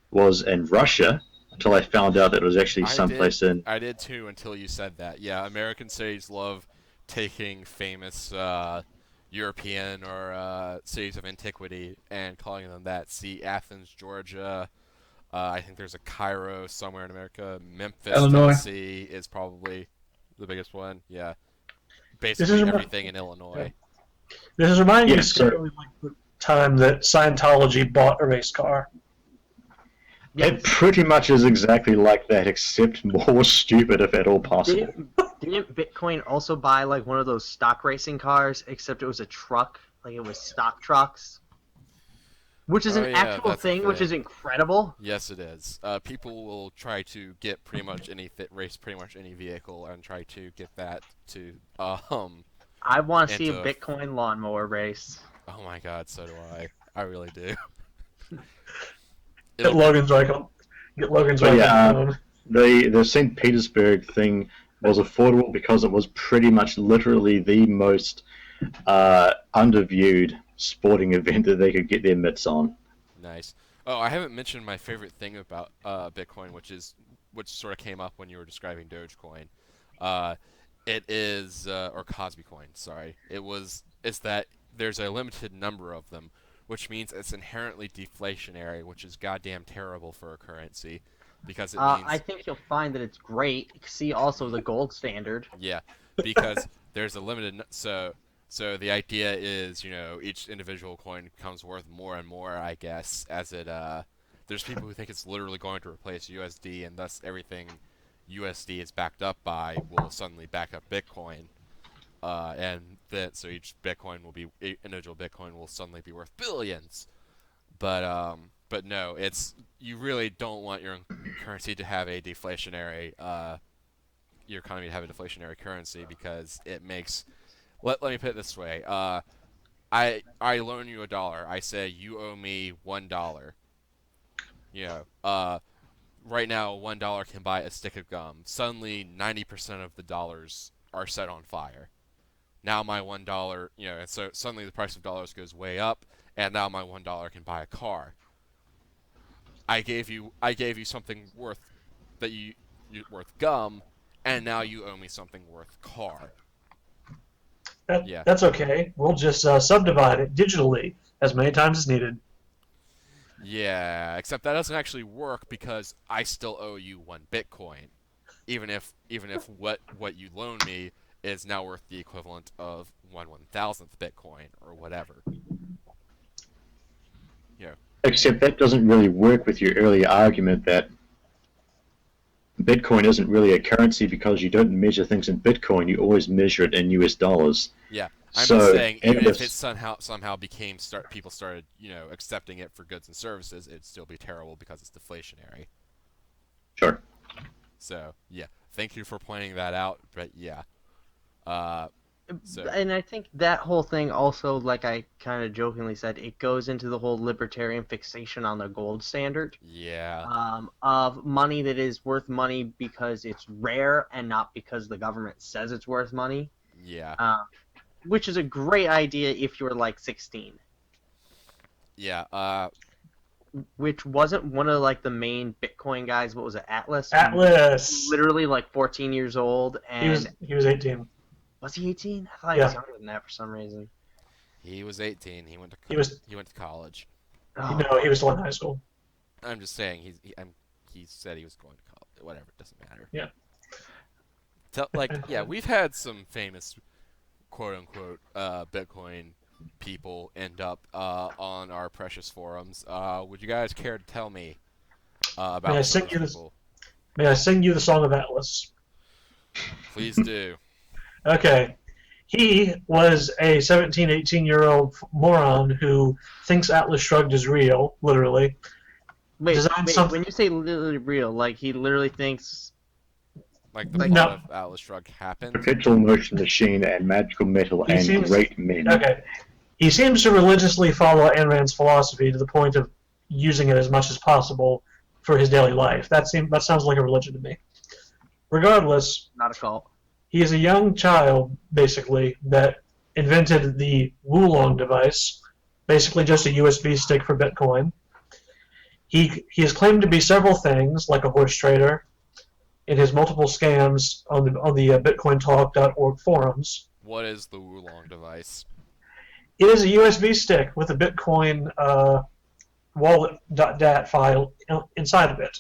was in Russia until I found out that it was actually someplace in. I did too until you said that. Yeah, American cities love taking famous European or cities of antiquity and calling them that. See, Athens, Georgia. I think there's a Cairo somewhere in America. Memphis, Illinois. Tennessee is probably the biggest one. Yeah, This is basically everything in Illinois. This is reminding me Yeah, so scarily like the time that Scientology bought a race car. it pretty much is exactly like that, except more stupid, if at all possible. Didn't Bitcoin also buy like one of those stock racing cars, except it was a truck, like it was stock trucks? Which is Oh, an yeah, actual that's a thing, which thing. is incredible. Yes, it is. People will try to get pretty much any race, pretty much any vehicle, and try to get that to I want to see a into Bitcoin lawnmower race. Oh my God, so do I. I really do. Get Logan's right on. Get Logan's But right yeah, on. the St. Petersburg thing was affordable because it was pretty much literally the most underviewed sporting event that they could get their mitts on. Nice. Oh, I haven't mentioned my favorite thing about Bitcoin, which sort of came up when you were describing Dogecoin. Uh, it is or Cosby Coin, sorry. It's that there's a limited number of them, which means it's inherently deflationary, which is goddamn terrible for a currency, because it means I think you'll find that it's great. See also the gold standard. yeah, because there's a so the idea is, each individual coin becomes worth more and more, I guess, as it there's people who think it's literally going to replace USD, and thus everything USD is backed up by will suddenly back up Bitcoin. And then so each individual Bitcoin will suddenly be worth billions. But no, you really don't want your currency to have a deflationary your economy to have a deflationary currency, because it makes let me put it this way. I loan you $1. I say you owe me $1. Right now $1 can buy a stick of gum. Suddenly 90% of the dollars are set on fire. Now my $1, and so suddenly the price of dollars goes way up, and now my $1 can buy a car. I gave you something worth worth gum, and now you owe me something worth car. Yeah. That's okay. We'll just subdivide it digitally as many times as needed. Yeah, except that doesn't actually work, because I still owe you 1 Bitcoin, even if what you loan me is now worth the equivalent of 1/1000th Bitcoin or whatever. Except that doesn't really work with your earlier argument that Bitcoin isn't really a currency because you don't measure things in Bitcoin, you always measure it in US dollars. Yeah, I'm So, just saying, even and if this- it somehow people started, accepting it for goods and services, it'd still be terrible because it's deflationary. Sure. So, yeah, thank you for pointing that out, but yeah. So, And I think that whole thing also, like I kind of jokingly said, it goes into the whole libertarian fixation on the gold standard. yeah. Of money that is worth money because it's rare and not because the government says it's worth money. Yeah. Which is a great idea if you're like 16. Yeah. Which wasn't one of like the main Bitcoin guys. What was it, Atlas? Atlas. Literally like 14 years old, and He was 18. was he 18? I thought he was younger than that for some reason. He was 18. He went to he went to college. Oh. No, he was still in high school. I'm just saying he said he was going to college. Whatever, it doesn't matter. Yeah. Yeah, we've had some famous quote unquote Bitcoin people end up on our precious forums. Would you guys care to tell me May I about some sing of you those this? people? May I sing you the song of Atlas? Please do. Okay. He was a 17, 18-year-old moron who thinks Atlas Shrugged is real, literally. Wait, Designed wait. something. When you say literally real, like he literally thinks Like the like plot No, of Atlas Shrugged happened. Perpetual motion machine and magical metal he and seems great men. okay. He seems to religiously follow Ayn Rand's philosophy to the point of using it as much as possible for his daily life. That sounds like a religion to me. Regardless, not a cult. he is a young child, basically, that invented the Wulong device, basically just a USB stick for Bitcoin. He has claimed to be several things, like a horse trader, in his multiple scams on the BitcoinTalk.org forums. What is the Wulong device? It is a USB stick with a Bitcoin wallet.dat file inside of it.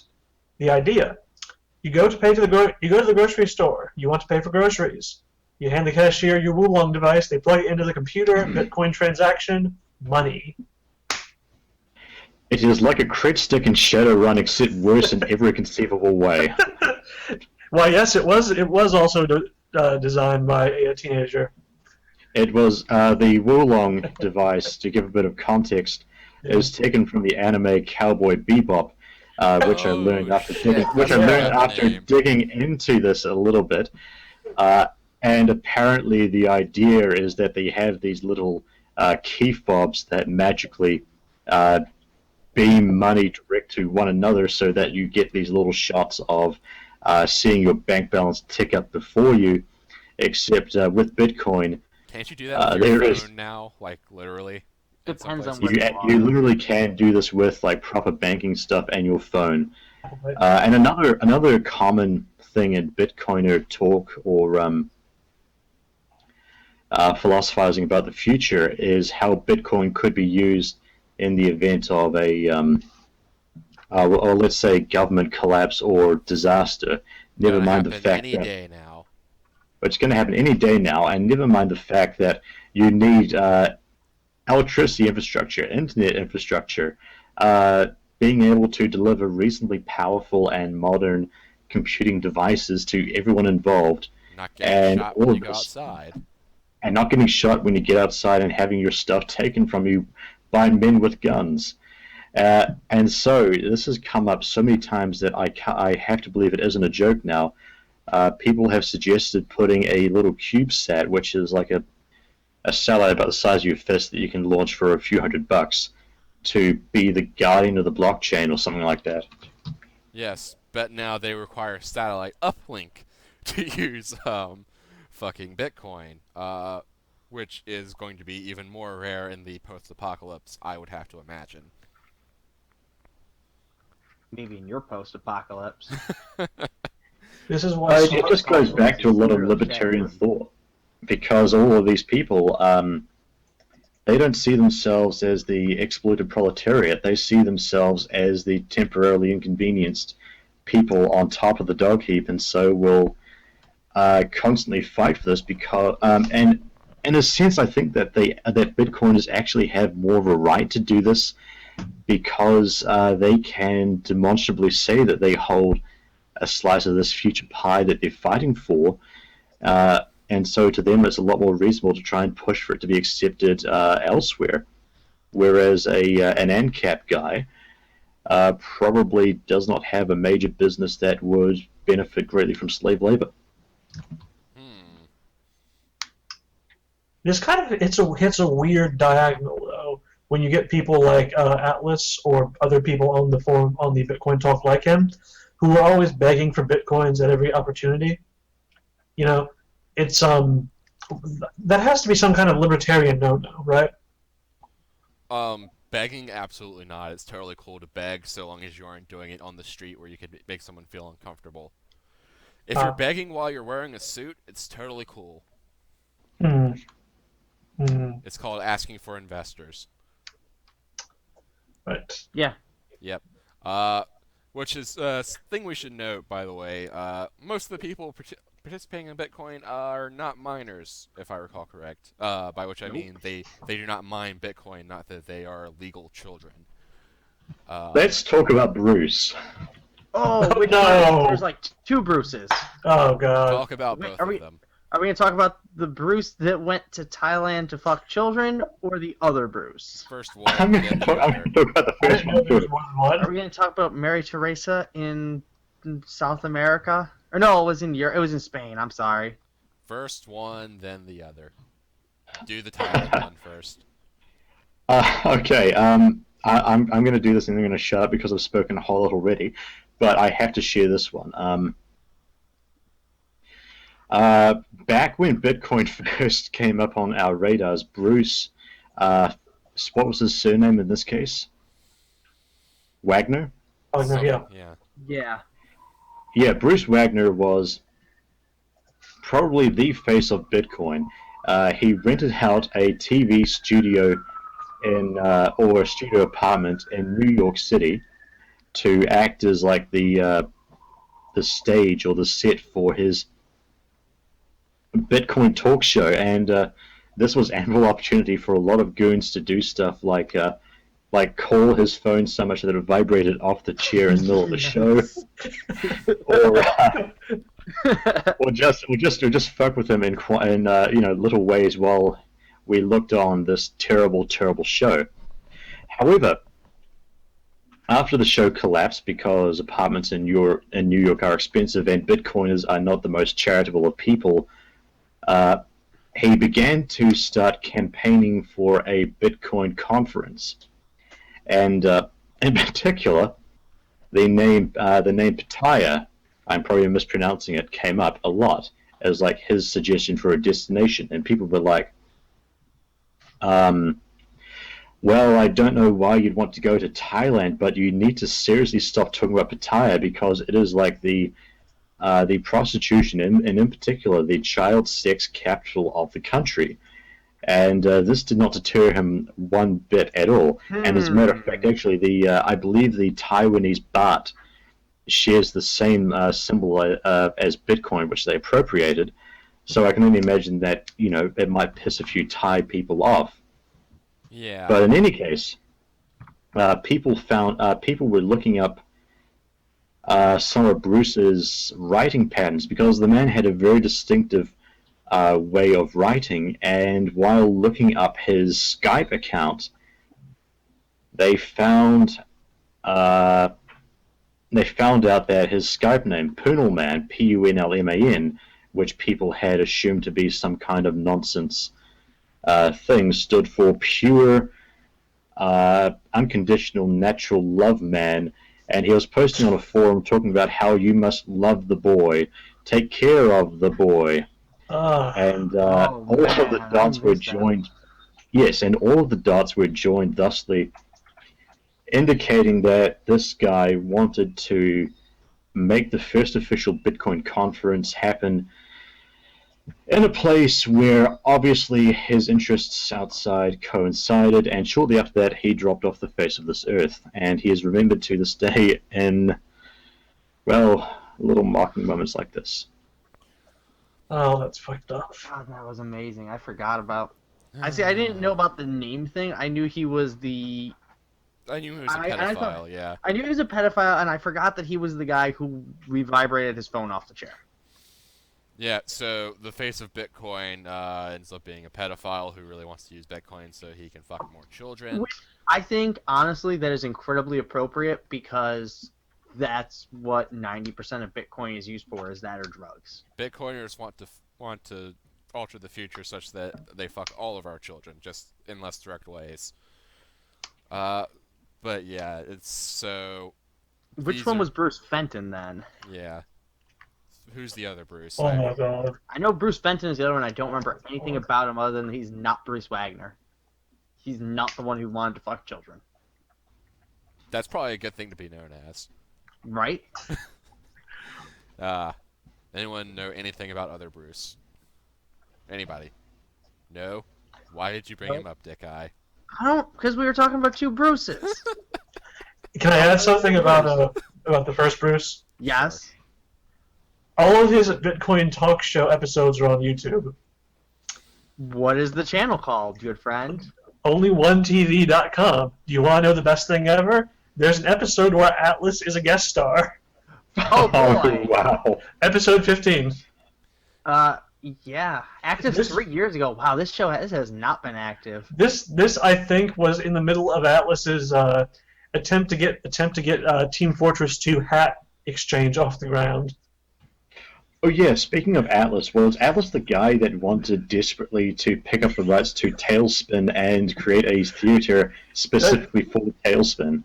The idea: you go to the grocery store. You want to pay for groceries. You hand the cashier your Wulong device. They plug it into the computer. Bitcoin transaction. Money. It is like a crit stick in Shadowrun, except worse in every conceivable way. Well, yes, it was. It was also designed by a teenager. It was the Wulong device, to give a bit of context, is taken from the anime Cowboy Bebop, which I learned after shit, digging, digging into this a little bit. And apparently, the idea is that they have these little key fobs that magically beam money direct to one another, so that you get these little shots of seeing your bank balance tick up before you. Except with Bitcoin, Can't you do that with your there phone is now? Like literally. in some Depends on places? what you literally can do this with like proper banking stuff and your phone. But And another common thing in Bitcoiner talk or philosophizing about the future is how Bitcoin could be used in the event of a or let's say government collapse or disaster. Never Gonna mind the happen fact any that day now. it's going to happen any day now, and never mind the fact that you need electricity infrastructure, internet infrastructure, being able to deliver reasonably powerful and modern computing devices to everyone involved, Not getting and shot all when of you go this, outside. and not getting shot when you get outside and having your stuff taken from you by men with guns. And so this has come up so many times that I have to believe it isn't a joke now. People have suggested putting a little CubeSat, which is like a satellite about the size of your fist that you can launch for a few $100, to be the guardian of the blockchain or something like that. Yes, but now they require satellite uplink to use fucking Bitcoin, which is going to be even more rare in the post-apocalypse, I would have to imagine. maybe in your post-apocalypse. this is why. It just goes back to a lot of libertarian thought, because all of these people, they don't see themselves as the exploited proletariat. They see themselves as the temporarily inconvenienced people on top of the dog heap, and so will constantly fight for this. Because, and in a sense, I think that that Bitcoiners actually have more of a right to do this, because they can demonstrably say that they hold a slice of this future pie that they're fighting for. And so to them, it's a lot more reasonable to try and push for it to be accepted elsewhere. Whereas an ANCAP guy probably does not have a major business that would benefit greatly from slave labor. Hmm. This kind of hits a weird diagonal though when you get people like Atlas or other people on the forum on the Bitcoin talk like him, who are always begging for bitcoins at every opportunity. You know, it's that has to be some kind of libertarian no-no, right? Begging, absolutely not. It's totally cool to beg so long as you aren't doing it on the street where you could make someone feel uncomfortable. If you're begging while you're wearing a suit, it's totally cool. Mm, mm, It's called asking for investors. right. Yeah. Yep. Which is a thing we should note, by the way. Most of the people participating in Bitcoin are not minors, if I recall correct. By which I mean they do not mine Bitcoin, not that they are legal children. Let's talk about Bruce. Oh, which No. There's like two Bruces. Oh god. Talk about Wait, both are of we- them. Are we gonna talk about the Bruce that went to Thailand to fuck children, or the other Bruce? First one, I'm then going the other. to talk about the I first didn't know one there was first. more than one. Are we gonna talk about Mary Teresa in South America? Or no, it was in Europe. It was in Spain. I'm sorry. First one, then the other. Do the Thailand one first. Okay, I'm going to do this and I'm going to shut up because I've spoken a whole lot already, but I have to share this one. Back when Bitcoin first came up on our radars, Bruce, what was his surname in this case? Wagner? Oh, no, yeah. Yeah. Yeah. Yeah, Bruce Wagner was probably the face of Bitcoin. He rented out a TV studio or a studio apartment in New York City to act as like the stage or the set for his Bitcoin talk show, and this was ample opportunity for a lot of goons to do stuff like call his phone so much that it vibrated off the chair in the middle of the show, or just fuck with him in little ways while we looked on this terrible show. However, after the show collapsed because apartments in New York are expensive and Bitcoiners are not the most charitable of people, he began to start campaigning for a Bitcoin conference, and in particular, the name Pattaya, I'm probably mispronouncing it, came up a lot as like his suggestion for a destination, and people were like, well, I don't know why you'd want to go to Thailand, but you need to seriously stop talking about Pattaya because it is like the prostitution and in particular the child sex capital of the country. And this did not deter him one bit at all. And as a matter of fact, actually, I believe the Taiwanese baht shares the same symbol as Bitcoin, which they appropriated. So I can only imagine that it might piss a few Thai people off. Yeah. But in any case, people were looking up some of Bruce's writing patterns because the man had a very distinctive way of writing, and while looking up his Skype account, they found out that his Skype name, Punalman, Punlman, which people had assumed to be some kind of nonsense thing, stood for pure, unconditional, natural love man. And he was posting on a forum talking about how you must love the boy, take care of the boy, and all of the dots were joined. Yes, and all of the dots were joined, thusly indicating that this guy wanted to make the first official Bitcoin conference happen in a place where obviously his interests outside coincided, and shortly after that he dropped off the face of this earth, and he is remembered to this day in, well, little mocking moments like this. Oh, that's fucked up. God, that was amazing. I forgot about. I didn't know about the name thing. I knew he was the. I knew he was a pedophile, yeah. I knew he was a pedophile, and I forgot that he was the guy who revibrated his phone off the chair. Yeah, so the face of Bitcoin ends up being a pedophile who really wants to use Bitcoin so he can fuck more children. I think, honestly, that is incredibly appropriate because that's what 90% of Bitcoin is used for, is that or drugs. Bitcoiners want to alter the future such that they fuck all of our children, just in less direct ways. But yeah, it's so... Which one was Bruce Fenton, then? Yeah. Who's the other Bruce? Oh my god. I know Bruce Fenton is the other one. I don't remember anything about him other than he's not Bruce Wagner. He's not the one who wanted to fuck children. That's probably a good thing to be known as. Right? Anyone know anything about other Bruce? Anybody? No? Why did you bring him up, Dickeye? I don't, because we were talking about two Bruces. Can I add something about the first Bruce? Yes. All of his Bitcoin talk show episodes are on YouTube. What is the channel called, good friend? OnlyOneTV.com. Do you want to know the best thing ever? There's an episode where Atlas is a guest star. Oh boy. wow. Episode 15. Yeah. Active This- 3 years ago. Wow, this has not been active. This I think was in the middle of Atlas's attempt to get Team Fortress 2 hat exchange off the ground. Oh yeah, speaking of Atlas, was Atlas the guy that wanted desperately to pick up the rights to Tailspin and create a theater specifically for Tailspin?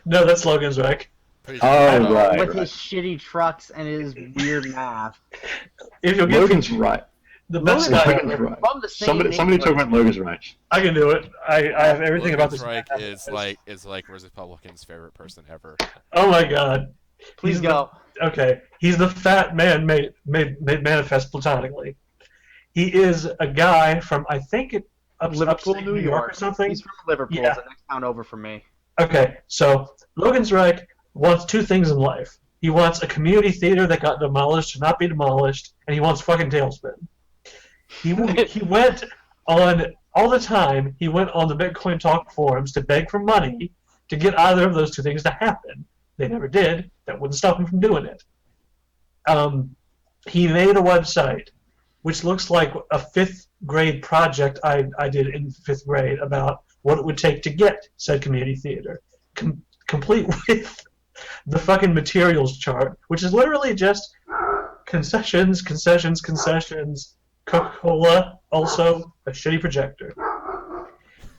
No, that's Logan's Wreck. Pretty Oh, sure- right. With his shitty trucks and his weird math. If you'll get Logan's right. the best Logan's guy Wreck ever. Right. From the same Somebody talk about Logan's right. I can do it. I have everything about Logan this. Strike is like RZApublican's favorite person ever. Oh my god. Please He's go. Okay, he's the fat man made manifest platonically. He is a guy from I think Liverpool, upstate New New York or something. He's from Liverpool. Yeah. It's the next town over from me. Okay, so Logan's Reich wants two things in life. He wants a community theater that got demolished to not be demolished, and he wants fucking Tailspin. He went on all the time. He went on the Bitcoin Talk forums to beg for money to get either of those two things to happen. They never did. That wouldn't stop him from doing it. He made a website which looks like a fifth grade project I did in fifth grade about what it would take to get said community theater, complete with the fucking materials chart, which is literally just concessions, Coca-Cola, also a shitty projector.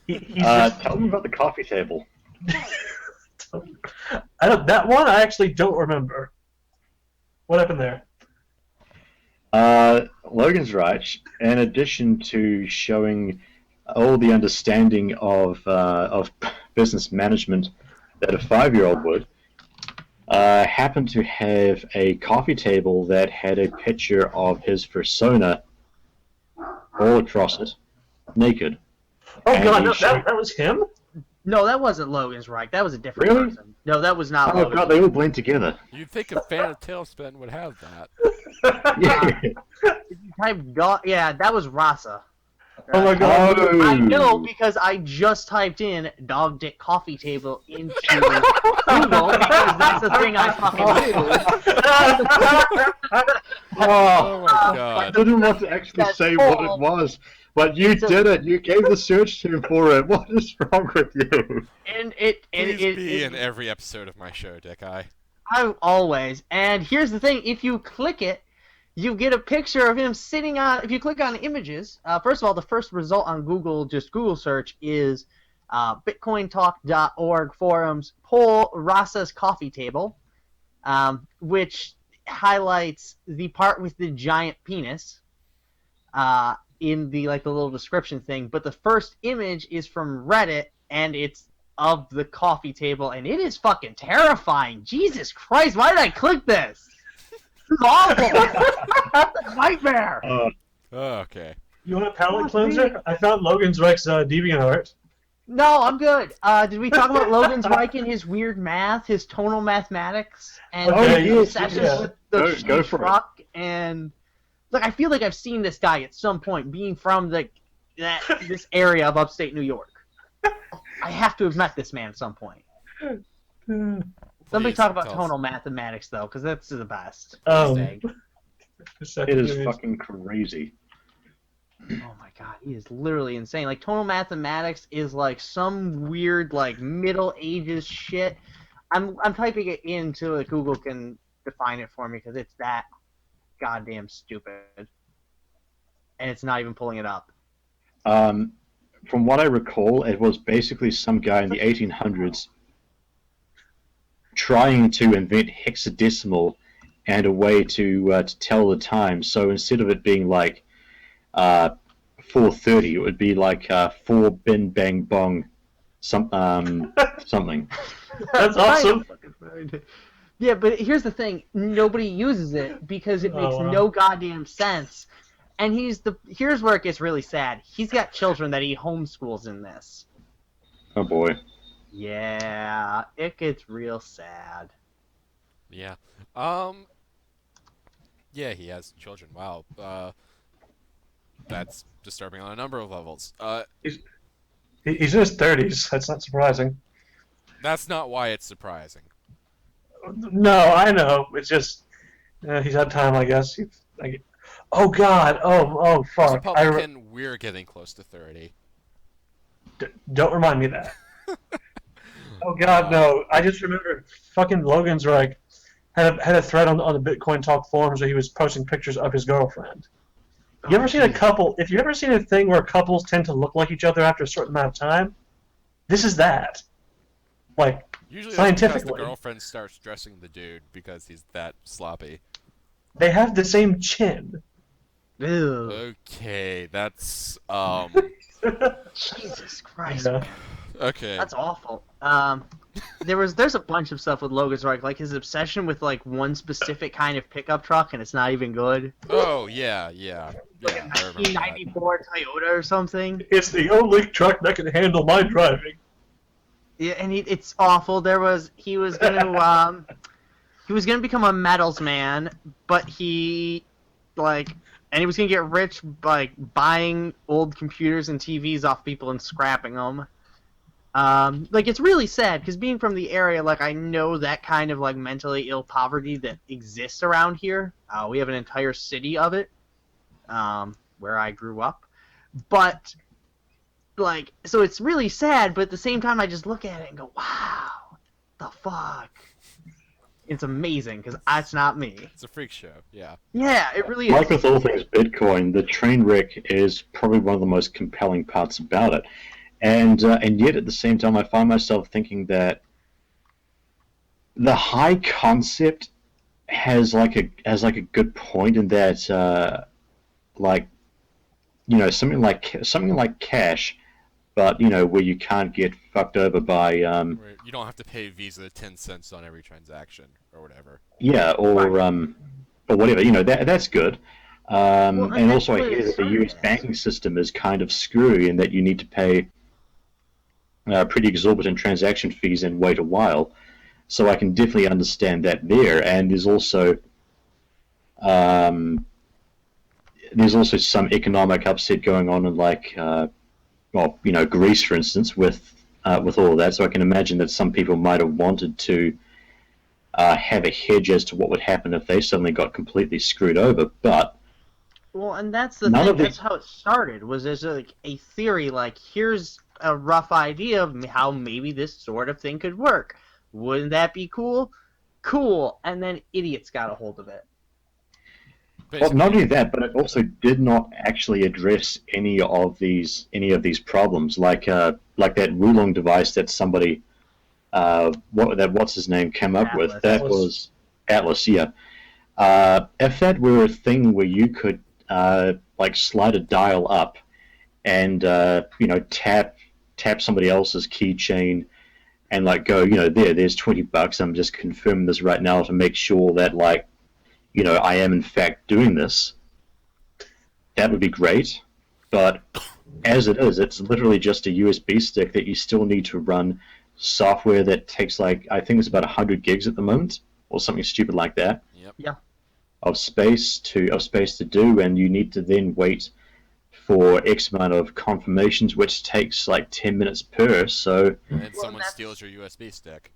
He's just, Tell them about the coffee table. that one I actually don't remember. What happened there? Logan's right. In addition to showing all the understanding of business management that a 5-year-old would, happened to have a coffee table that had a picture of his persona all across it, naked. Oh And god, he no, showed- that was him? No, that wasn't Logan's Reich. That was a different Really? person. No, that was not Oh Logan. god, they all blend together. You'd think a fan of Tailspin would have that. Yeah. Yeah, that was Rasa. Oh my god. Oh. I know because I just typed in dog dick coffee table into Google because that's the thing I fucking do. Oh my I god. didn't want to actually That's say what all. it was, but you did it. You gave the search term for it. What is wrong with you? And Please be in every episode of my show, Dickeye. I'm always. And here's the thing: if you click it, you get a picture of him sitting on. If you click on images, first of all, the first result on Google, just Google search, is BitcoinTalk.org forums poll Rasa's coffee table, which highlights the part with the giant penis in the the little description thing. But the first image is from Reddit, and it's of the coffee table, and it is fucking terrifying. Jesus Christ, why did I click this? This is awful. It's a nightmare. Oh, okay. You want a palate cleanser? I found Logan's Rex DeviantArt. No, I'm good. Did we talk about Logan's Reich and his weird math, his tonal mathematics, and Okay, his yes, obsessions yeah. with the Go shitty for it. truck? And look, I feel like I've seen this guy at some point, being from this area of upstate New York. I have to have met this man at some point. Somebody Please talk about tell us. tonal mathematics, though, because that's the best. It is fucking crazy. Oh my god, he is literally insane. Like, tonal mathematics is like some weird, Middle Ages shit. I'm typing it in so that Google can define it for me, because it's that goddamn stupid. And it's not even pulling it up. From what I recall, it was basically some guy in the 1800s trying to invent hexadecimal and a way to tell the time. So instead of it being 4:30, it would be 4 bin bang bong something. That's awesome. Yeah, but here's the thing: nobody uses it because it makes Oh, wow. no goddamn sense. And here's where it gets really sad. He's got children that he homeschools in this. Oh boy. Yeah, it gets real sad. Yeah. Yeah, he has children. Wow. That's disturbing on a number of levels. He's in his 30s. That's not surprising. That's not why it's surprising. No, I know. It's just he's had time, I guess. Oh God! Oh As a fuck! Republican, we're getting close to 30. Don't remind me of that. Oh God, no! I just remember fucking Logan's like had a thread on the Bitcoin Talk forums where he was posting pictures of his girlfriend. You ever seen a couple? If you ever seen a thing where couples tend to look like each other after a certain amount of time, this is that. Like Usually that's because scientifically, the girlfriend starts dressing the dude because he's that sloppy. they have the same chin. Ew. Okay, that's Jesus Christ. Yeah. okay. That's awful. There's a bunch of stuff with Logan's like his obsession with like one specific kind of pickup truck, and it's not even good. Oh yeah. I remember that. 1994 Toyota or something. It's the only truck that can handle my driving. Yeah, and it's awful. He was gonna become a metals man, but he was gonna get rich by buying old computers and TVs off people and scrapping them. It's really sad because being from the area, I know that kind of mentally ill poverty that exists around here. We have an entire city of it, where I grew up, but so it's really sad. But at the same time, I just look at it and go, "Wow, the fuck." It's amazing because that's not me. It's a freak show. Yeah. Yeah, it really is. Like with all things Bitcoin, the train wreck is probably one of the most compelling parts about it. And yet at the same time, I find myself thinking that the high concept has like a good point in that something like cash, but where you can't get fucked over by Where you don't have to pay Visa 10 cents on every transaction or whatever. or whatever, that's good. And that's also I what hear it that the started US as. banking system is kind of screwy in that you need to pay pretty exorbitant transaction fees and wait a while. So I can definitely understand that there. And there's also some economic upset going on in Greece, for instance, with all of that. So I can imagine that some people might have wanted to have a hedge as to what would happen if they suddenly got completely screwed over. But Well, and that's the None thing. of the- That's how it started. Was there's a theory here's a rough idea of how maybe this sort of thing could work. Wouldn't that be cool? Cool. And then idiots got a hold of it. Well, not only that, but it also did not actually address any of these problems, like that Wulong device that somebody, what's his name, came up with. Atlas. That was Atlas, yeah. If that were a thing where you could slide a dial up and tap somebody else's keychain and go, there's $20. I'm just confirming this right now to make sure that I am in fact doing this. That would be great, but as it is, it's literally just a USB stick that you still need to run software that takes I think it's about 100 gigs at the moment, or something stupid like that. Yep. Yeah. Of space to do, and you need to then wait for X amount of confirmations, which takes 10 minutes per. So And then Well, someone that's- steals your USB stick.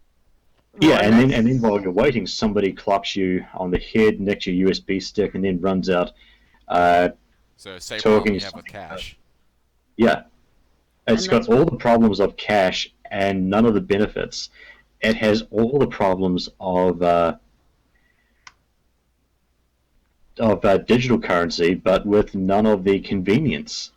yeah, Well, and then while you're waiting, somebody clops you on the head next to your USB stick, and then runs out. So same Talking problem you have with something cash. Yeah, it's And got that's all the problems of cash and none of the benefits. It has all the problems of digital currency, but with none of the convenience.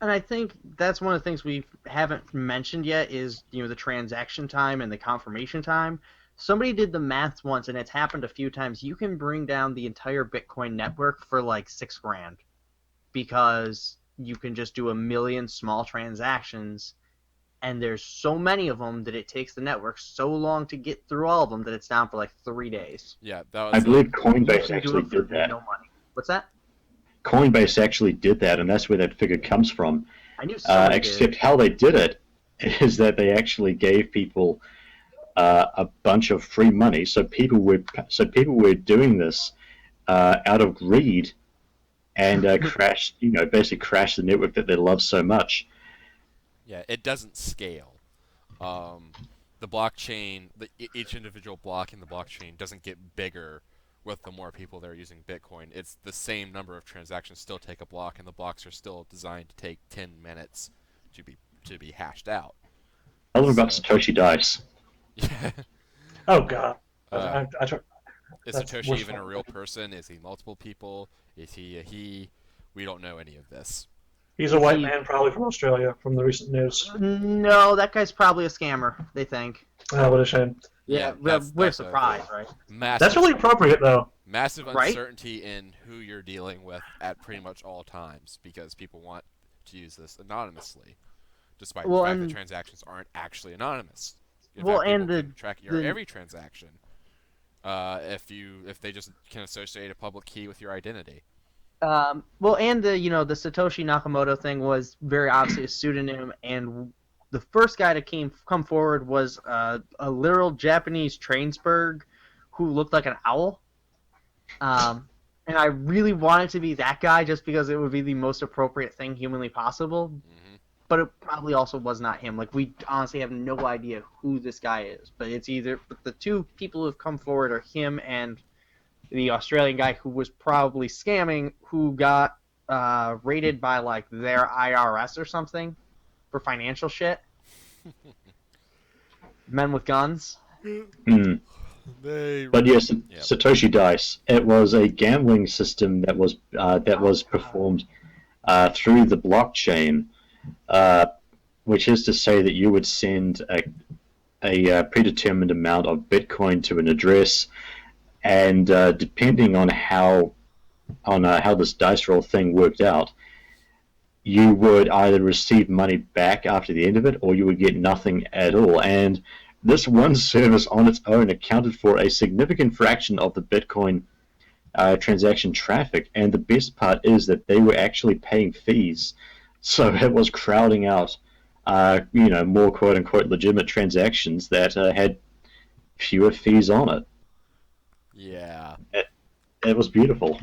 And I think that's one of the things we haven't mentioned yet is, the transaction time and the confirmation time. Somebody did the maths once, and it's happened a few times. You can bring down the entire Bitcoin network for $6,000 because you can just do a million small transactions, and there's so many of them that it takes the network so long to get through all of them that it's down for 3 days. Yeah, that I was believe You Coinbase can do actually it for did that. no money. What's that? Coinbase actually did that, and that's where that figure comes from. I knew somebody Except did. how they did it is that they actually gave people a bunch of free money. So people were doing this out of greed and crash, basically crash the network that they love so much. Yeah, it doesn't scale. The blockchain, each individual block in the blockchain doesn't get bigger with the more people that are using Bitcoin. It's the same number of transactions still take a block, and the blocks are still designed to take 10 minutes to be hashed out. Tell them about Satoshi Dice. Yeah. Oh God. Uh, I Is That's Satoshi even a wishful real thinking. person? Is he multiple people? Is he a he? We don't know any of this. He's a white man, probably from Australia, from the recent news. No, that guy's probably a scammer. They think. Oh, what a shame. Yeah, that's we're a surprised, right? massive, That's really appropriate, though. massive Right? uncertainty in who you're dealing with at pretty much all times because people want to use this anonymously, despite Well, the fact that and- transactions aren't actually anonymous. In Well, fact, and people the- can track your the- every transaction if they just can associate a public key with your identity. Well, and the the Satoshi Nakamoto thing was very obviously a pseudonym, and the first guy to come forward was a literal Japanese Trainsberg who looked like an owl. And I really wanted to be that guy just because it would be the most appropriate thing humanly possible. Hmm. But it probably also was not him. Like, we honestly have no idea who this guy is. But it's either the two people who have come forward are him and the Australian guy who was probably scamming, who got raided by like their IRS or something for financial shit. Men with guns. Hmm. They But yes, Yeah. Satoshi Dice. It was a gambling system that was performed through the blockchain, which is to say that you would send a predetermined amount of Bitcoin to an address, and depending on how this dice roll thing worked out, you would either receive money back after the end of it, or you would get nothing at all. And this one service on its own accounted for a significant fraction of the Bitcoin transaction traffic. And the best part is that they were actually paying fees, so it was crowding out, more quote unquote legitimate transactions that had fewer fees on it. Yeah. It was beautiful.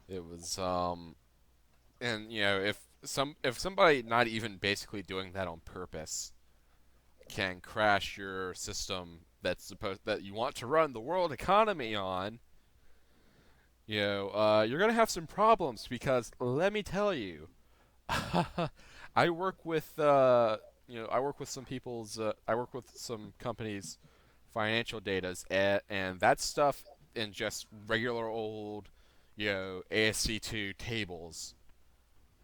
It was and if somebody not even basically doing that on purpose can crash your system that you want to run the world economy on, you're gonna have some problems because let me tell you, I work with I work with some companies' financial datas and that stuff in just regular old ASC2 tables,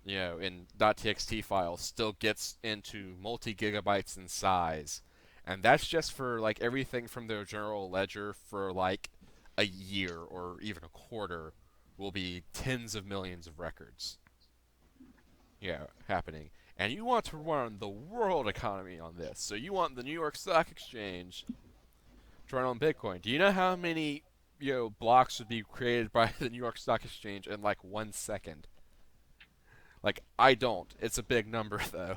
in .txt files still gets into multi-gigabytes in size. And that's just for like everything from their general ledger for like a year or even a quarter will be tens of millions of records. Happening. And you want to run the world economy on this. So you want the New York Stock Exchange to run on Bitcoin. Do you know how many blocks would be created by the New York Stock Exchange in like 1 second? Like, I don't. It's a big number though.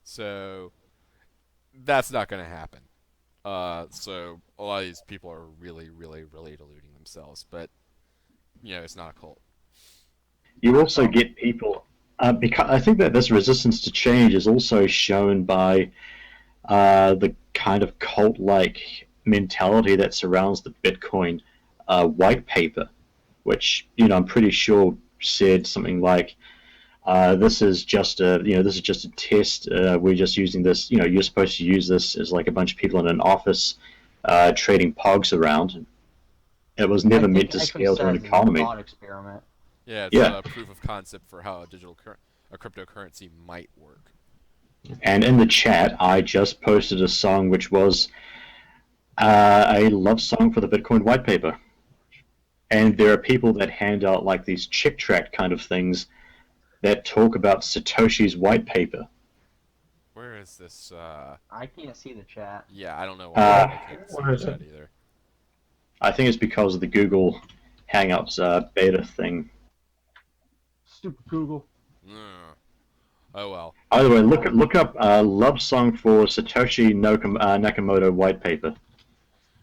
So that's not going to happen. So a lot of these people are really, really, really deluding themselves. But it's not a cult. You also get people, because I think that this resistance to change is also shown by the kind of cult-like mentality that surrounds the Bitcoin white paper, which I'm pretty sure said something like, "This is just a test. We're just using this. You're supposed to use this as like a bunch of people in an office trading pogs around. It was never meant to scale to an economy." Thought experiment. Yeah, it's a proof of concept for how a cryptocurrency might work. And in the chat, I just posted a song which was a love song for the Bitcoin white paper. And there are people that hand out like these chick tract kind of things that talk about Satoshi's white paper. Where is this? I can't see the chat. Yeah, I don't know why I can't see where is that it? either. I think it's because of the Google Hangouts beta thing. Stupid Google. Oh well. Either way, look up love song for Satoshi Nakamoto white paper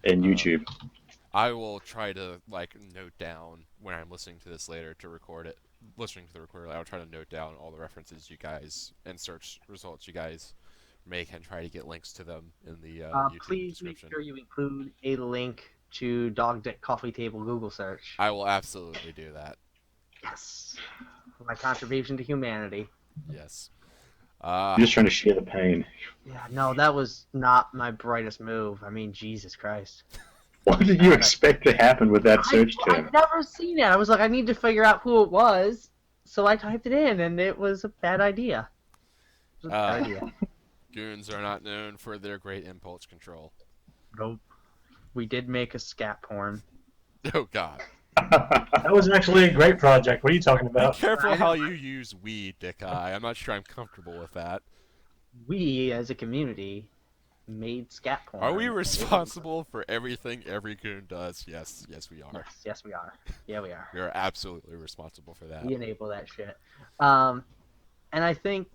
in YouTube. I will try to like note down when I'm listening to this later to record it. Listening to the recorder, I'll try to note down all the references you guys and search results you guys make and try to get links to them in the YouTube Please make description. sure you include a link to Dog Dick Coffee Table Google search. I will absolutely do that. Yes. My contribution to humanity. Yes. I'm just trying to share the pain. Yeah, no, that was not my brightest move. I mean, Jesus Christ. What did you expect to happen with that search term? I've never seen it. I was like, I need to figure out who it was, so I typed it in, and it was a bad idea. It was a bad idea. Goons are not known for their great impulse control. Nope. We did make a scat porn. Oh God. That was actually a great project. What are you talking Be about? careful how you use "we," Dickeye. I'm not sure I'm comfortable with that. We, as a community, made scat porn. Are we responsible for everything every goon does? Yes, we are. Yes, we are. Yeah, we are. We are absolutely responsible for that. We enable that shit. And I think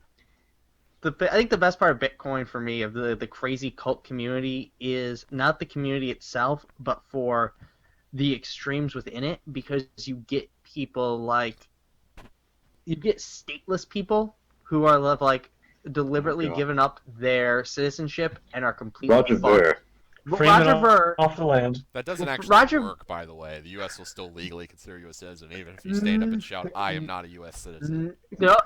the best part of Bitcoin for me, of the crazy cult community, is not the community itself, but for the extremes within it, because you get people like, you get stateless people who are like deliberately giving up their citizenship and are completely Roger fucked. Ver. Freeman Roger Ver. off the land. That doesn't Well, actually Roger- work, by the way. The U.S. will still legally consider you a citizen, even if you stand up and shout, "I am not a U.S. citizen."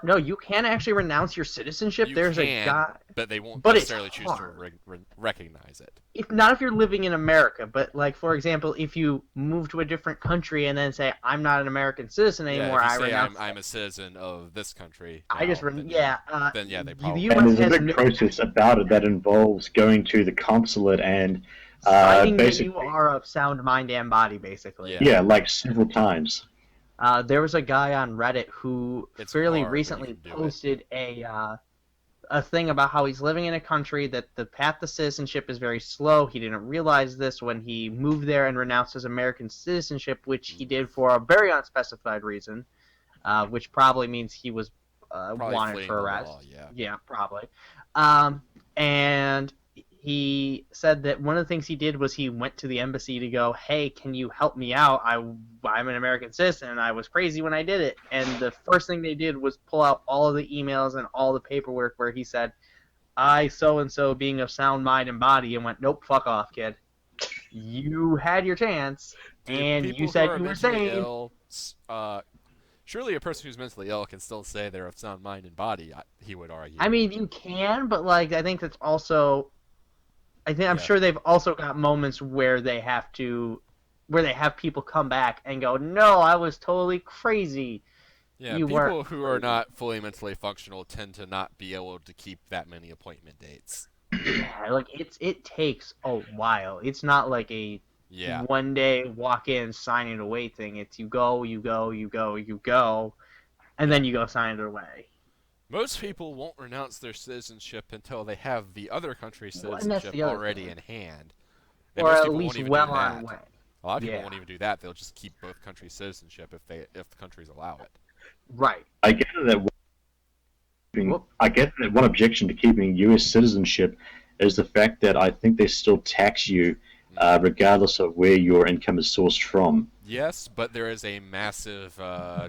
No, you can actually renounce your citizenship. You There's can, a guy. but they won't But it's necessarily choose hard. to recognize it. Not if you're living in America, but like, for example, if you move to a different country and then say, I'm not an American citizen anymore, Yeah, I if you say renounce. I'm a citizen of this country. I just then then yeah, they the probably. US And there's a has big no process about it that involves going to the consulate and signing that you basically, are of sound mind and body, basically. Yeah. like several times. There was a guy on Reddit who It's fairly hard, but you recently can do it. posted a thing about how he's living in a country that the path to citizenship is very slow. He didn't realize this when he moved there and renounced his American citizenship, which he did for a very unspecified reason, which probably means he was Probably wanted fleeing for the arrest. law, yeah. Yeah, probably. And he said that one of the things he did was he went to the embassy to go, hey, can you help me out? I'm an American citizen, and I was crazy when I did it. And the first thing they did was pull out all of the emails and all the paperwork where he said, I so-and-so being of sound mind and body, and went, nope, fuck off, kid. You had your chance, Dude, and people you who said are you were mentally sane. ill, surely a person who's mentally ill can still say they're of sound mind and body, he would argue. I mean, you can, but like, I think that's also... I'm Yeah. sure they've also got moments where they have people come back and go, no, I was totally crazy. Yeah, You people weren't who are not fully mentally functional tend to not be able to keep that many appointment dates. Yeah, like it takes a while. It's not like a Yeah. one day walk in, sign it away thing. It's you go, and then you go sign it away. Most people won't renounce their citizenship until they have the other country's Well, and that's citizenship the other already thing. in hand. And Or most at people won't least even well do on that. way. A lot of people Yeah. won't even do that. They'll just keep both countries' citizenship if the countries allow it. Right. I gather that one objection to keeping U.S. citizenship is the fact that I think they still tax you regardless of where your income is sourced from. Yes, but there is a massive,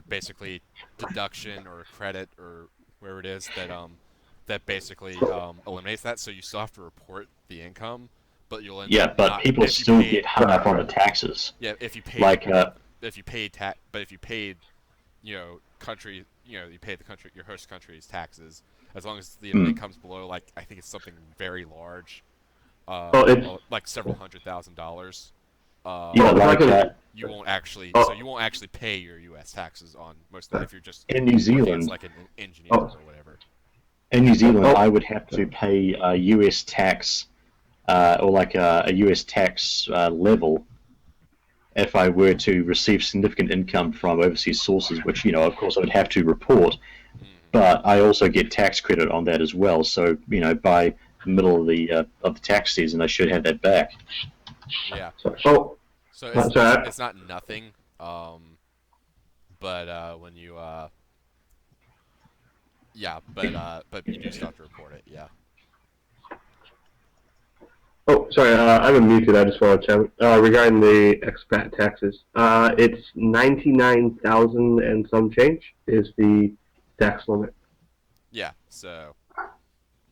basically, deduction or credit or wherever it is that basically eliminates that. So you still have to report the income, but you'll end Yeah, up but not, people if you still paid- get hung up on the taxes. Yeah, if you paid Like, if you paid you pay the country, your host country's taxes, as long as the income's below, like, I think it's something very large, like several $100,000. yeah, You won't actually, Oh. so you won't actually pay your U.S. taxes on most of that if you're just in New working as Zealand, like an engineer or whatever. in New Zealand, I would have to pay a U.S. tax or like a U.S. tax level if I were to receive significant income from overseas sources, which, of course, I would have to report. But I also get tax credit on that as well. So, by the middle of the tax season, I should have that back. Yeah. Oh, So sorry. it's not nothing, but when you but you do still have to report it. Yeah. Oh, sorry, I'm unmuted. I just want to check regarding the expat taxes. It's 99,000 and some change is the tax limit. Yeah, so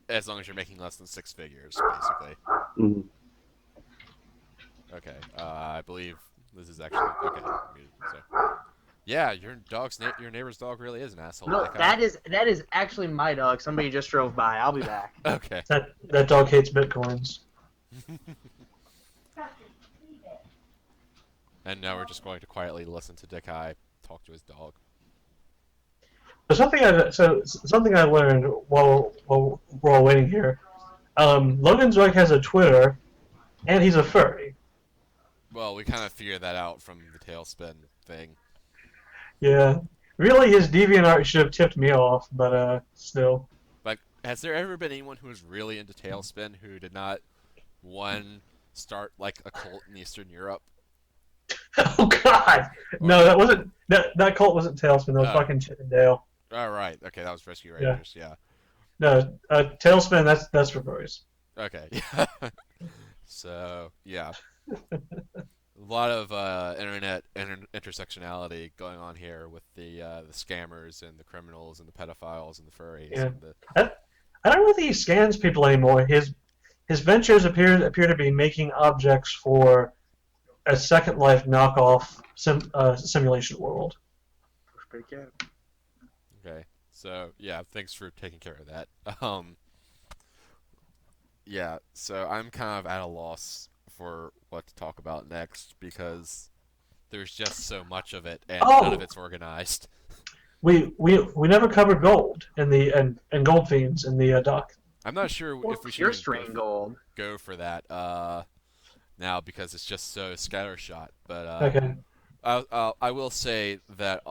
as long as you're making less than 6 figures, basically. Mm. Okay, I believe this is actually okay. So, yeah, your neighbor's dog really is an asshole. No, Dickeye. that is actually my dog. Somebody just drove by. I'll be back. Okay. That dog hates bitcoins. And now we're just going to quietly listen to Dickeye talk to his dog. Something I learned while we're all waiting here. Logan Zoik has a Twitter, and he's a furry. Well, we kind of figured that out from the tailspin thing. Yeah, really, his DeviantArt should have tipped me off, but still. Like, has there ever been anyone who was really into tailspin who did not, one, start like a cult in Eastern Europe? Oh God, no, that wasn't that cult wasn't Tailspin. That was fucking Chippendale. All right, okay, that was Rescue Rangers. Yeah. No, Tailspin. That's for boys. Okay. So yeah, a lot of internet intersectionality going on here with the scammers and the criminals and the pedophiles and the furries. Yeah. And the... I don't know if he scans people anymore. His ventures appear to be making objects for a Second Life knockoff simulation world. Pretty good. Okay, so yeah, thanks for taking care of that. Yeah, so I'm kind of at a loss for what to talk about next because there's just so much of it and none of it's organized. We never covered gold in the and gold fiends in the doc. I'm not sure if we Pure should strain gold. go for that now because it's just so scattershot. But Okay. I will say that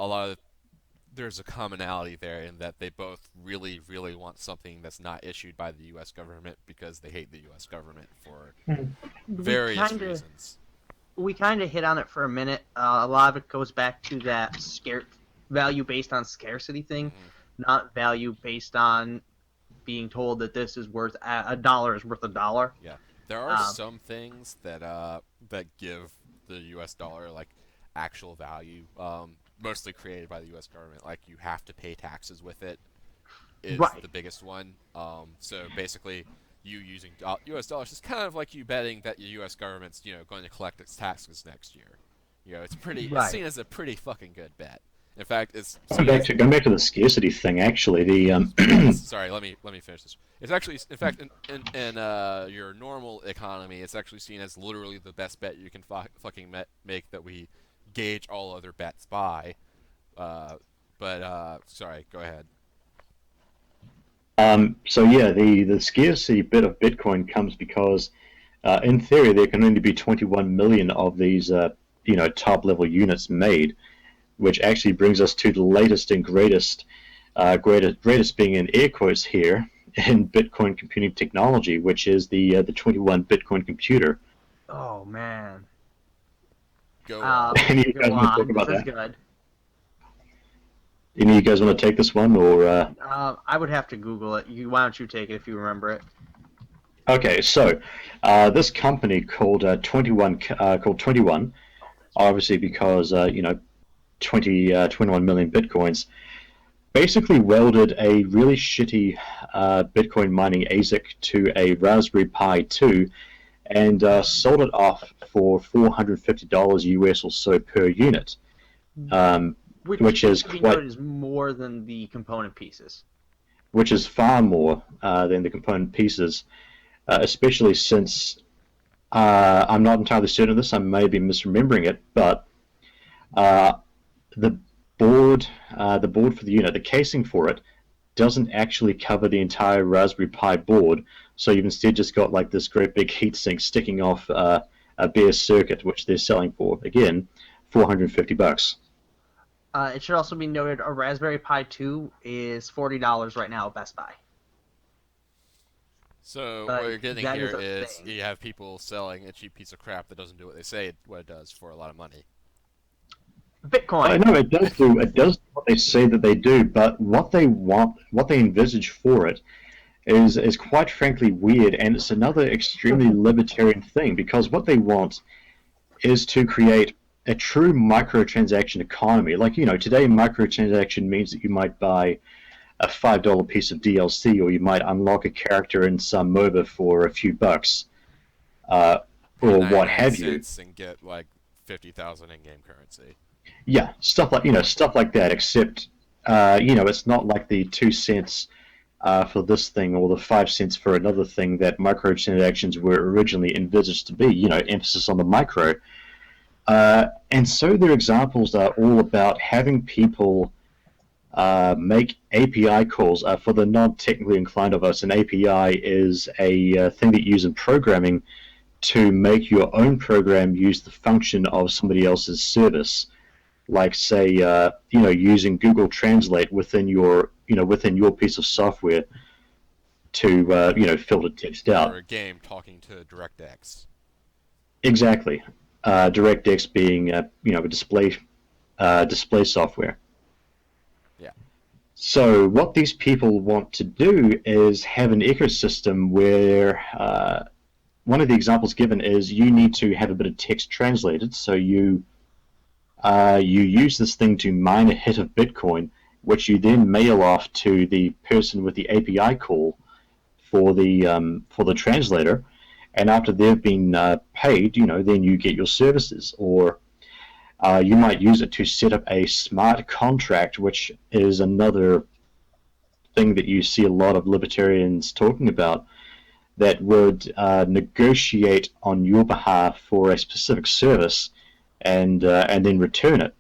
there's a commonality there in that they both really, really want something that's not issued by the U.S. government because they hate the U.S. government for various reasons. We kind of hit on it for a minute. A lot of it goes back to that value based on scarcity thing, not value based on being told that this is worth a dollar is worth a dollar. Yeah, there are some things that that give the U.S. dollar like actual value. Mostly created by the U.S. government, like you have to pay taxes with it, is the biggest one. So basically, you using U.S. dollars is kind of like you betting that the U.S. government's going to collect its taxes next year. It's it's seen as a pretty fucking good bet. In fact, it's going back to the scarcity thing. Actually, the sorry, let me finish this. It's actually, in fact, in your normal economy, it's actually seen as literally the best bet you can fucking make that we gauge all other bets by. But sorry, go ahead. So yeah, the scarcity bit of Bitcoin comes because, in theory, there can only be 21 million of these, top level units made, which actually brings us to the latest and greatest, greatest being in air quotes here in Bitcoin computing technology, which is the 21 Bitcoin computer. Oh man. Go on. Any of you guys want to talk about this that? is good. Any of you guys want to take this one, or? I would have to Google it. Why don't you take it if you remember it? Okay, so this company called 21, obviously because 21 million bitcoins, basically welded a really shitty Bitcoin mining ASIC to a Raspberry Pi 2 and sold it off for $450 US or so per unit, which is is more than the component pieces. Which is far more than the component pieces, especially since I'm not entirely certain of this. I may be misremembering it, but the board for the unit, the casing for it, doesn't actually cover the entire Raspberry Pi board. So you've instead just got like this great big heatsink sticking off a bare circuit, which they're selling for, again, $450. It should also be noted a Raspberry Pi 2 is $40 right now at Best Buy. So what you're getting here is you have people selling a cheap piece of crap that doesn't do what they say what it does for a lot of money. Bitcoin. I know it does what they say that they do, but what they want, what they envisage for it, is quite frankly weird, and it's another extremely libertarian thing, because what they want is to create a true microtransaction economy. Like, today microtransaction means that you might buy a $5 piece of DLC, or you might unlock a character in some MOBA for a few bucks, or what have you. And get like 50,000 in-game currency. Yeah, stuff like that. Except, it's not like the 2 cents for this thing or the 5 cents for another thing that microtransactions were originally envisaged to be. Emphasis on the micro. And so their examples are all about having people make API calls. For the non-technically inclined of us, an API is a thing that you use in programming to make your own program use the function of somebody else's service. Like, say, using Google Translate within your piece of software to, filter text out. Or a game talking to DirectX. Exactly. DirectX being, a display software. Yeah. So what these people want to do is have an ecosystem where one of the examples given is you need to have a bit of text translated, so you use this thing to mine a hit of Bitcoin, which you then mail off to the person with the API call for the translator, and after they've been paid, then you get your services. Or you might use it to set up a smart contract, which is another thing that you see a lot of libertarians talking about, that would negotiate on your behalf for a specific service, and then return it.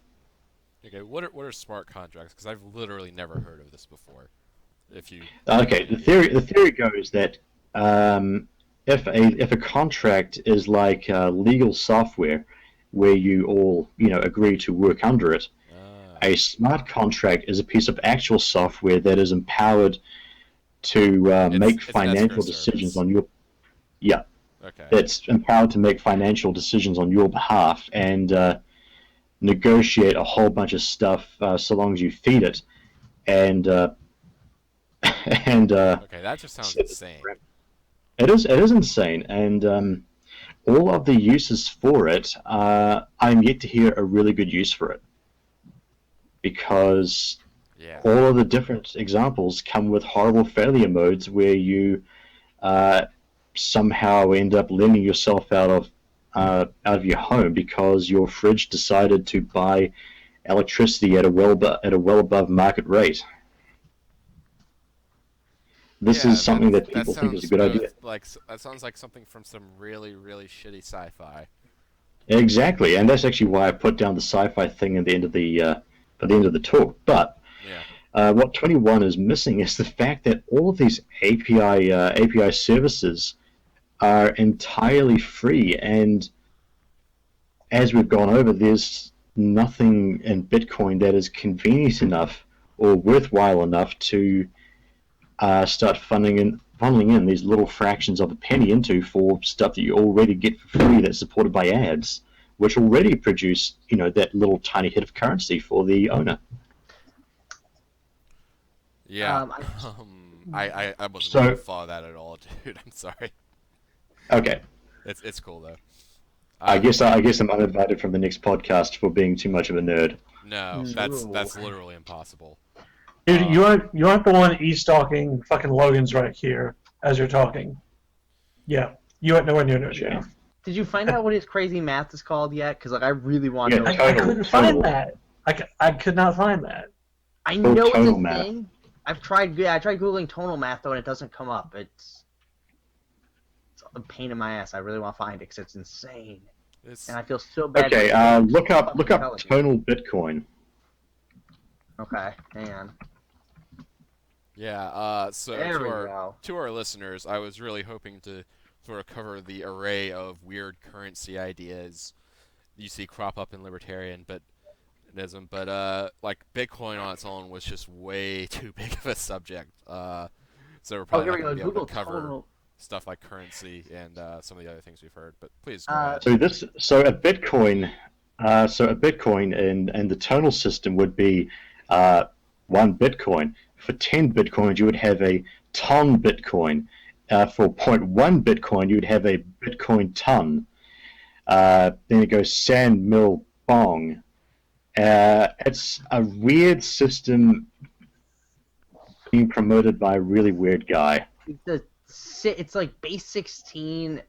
Okay, what are smart contracts? Because I've literally never heard of this before. Okay, the theory goes that if a contract is like legal software, where you all agree to work under it, a smart contract is a piece of actual software that is empowered to make financial decisions on your. Yeah. Okay. It's empowered to make financial decisions on your behalf and negotiate a whole bunch of stuff so long as you feed it. And okay, that just sounds insane. It is insane, and all of the uses for it, I'm yet to hear a really good use for it, because all of the different examples come with horrible failure modes where you somehow end up lending yourself out of your home because your fridge decided to buy electricity at a well above market rate. This is something that people think is a good idea. That sounds like something from some really, really shitty sci-fi. Exactly, and that's actually why I put down the sci-fi thing at the end of the talk. But what 21 is missing is the fact that all of these API services are entirely free, and as we've gone over, there's nothing in Bitcoin that is convenient enough or worthwhile enough to start funneling in these little fractions of a penny into for stuff that you already get for free that's supported by ads, which already produce that little tiny hit of currency for the owner. Yeah. I wasn't able to follow that at all, dude. I'm sorry. Okay. It's cool though. I guess I'm uninvited from the next podcast for being too much of a nerd. No, that's literally impossible. Dude, you aren't the one e-stalking fucking Logan's right here as you're talking. Yeah, you aren't nowhere near nerd enough. Did you find out what his crazy math is called yet? Because I really want to know. I couldn't find that. I could not find that. I know it's a math. thing. I tried googling tonal math though, and it doesn't come up. It's a pain in my ass. I really want to find it because it's insane, and I feel so bad. Okay, look up tonal Bitcoin. Okay, hang on. Yeah, so There to our listeners, I was really hoping to sort of cover the array of weird currency ideas you see crop up in libertarianism, but like Bitcoin on its own was just way too big of a subject. So we're probably not going to be able to cover stuff like currency and some of the other things we've heard. But please go ahead. So a Bitcoin in the tonal system would be 1 Bitcoin. For 10 Bitcoins, you would have a ton Bitcoin. For zero point 0.1 Bitcoin, you'd have a Bitcoin ton. Then it goes sand, mill, bong. It's a weird system being promoted by a really weird guy. It's like base 16.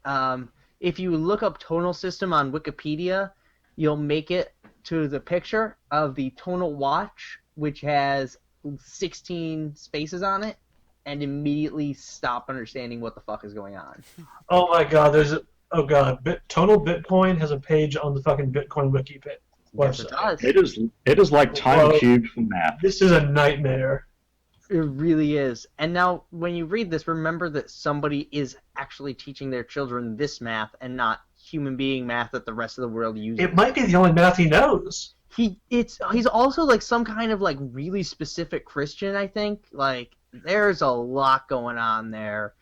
If you look up tonal system on Wikipedia, you'll make it to the picture of the tonal watch, which has 16 spaces on it, and immediately stop understanding what the fuck is going on. Oh my god, Tonal Bitcoin has a page on the fucking Bitcoin wiki Yes, it website. does. It is like time Whoa. cubed for math. This is a nightmare. It really is. And now, when you read this, remember that somebody is actually teaching their children this math and not human being math that the rest of the world uses. It might be the only math he knows. He's also like some kind of like really specific Christian, I think. Like there's a lot going on there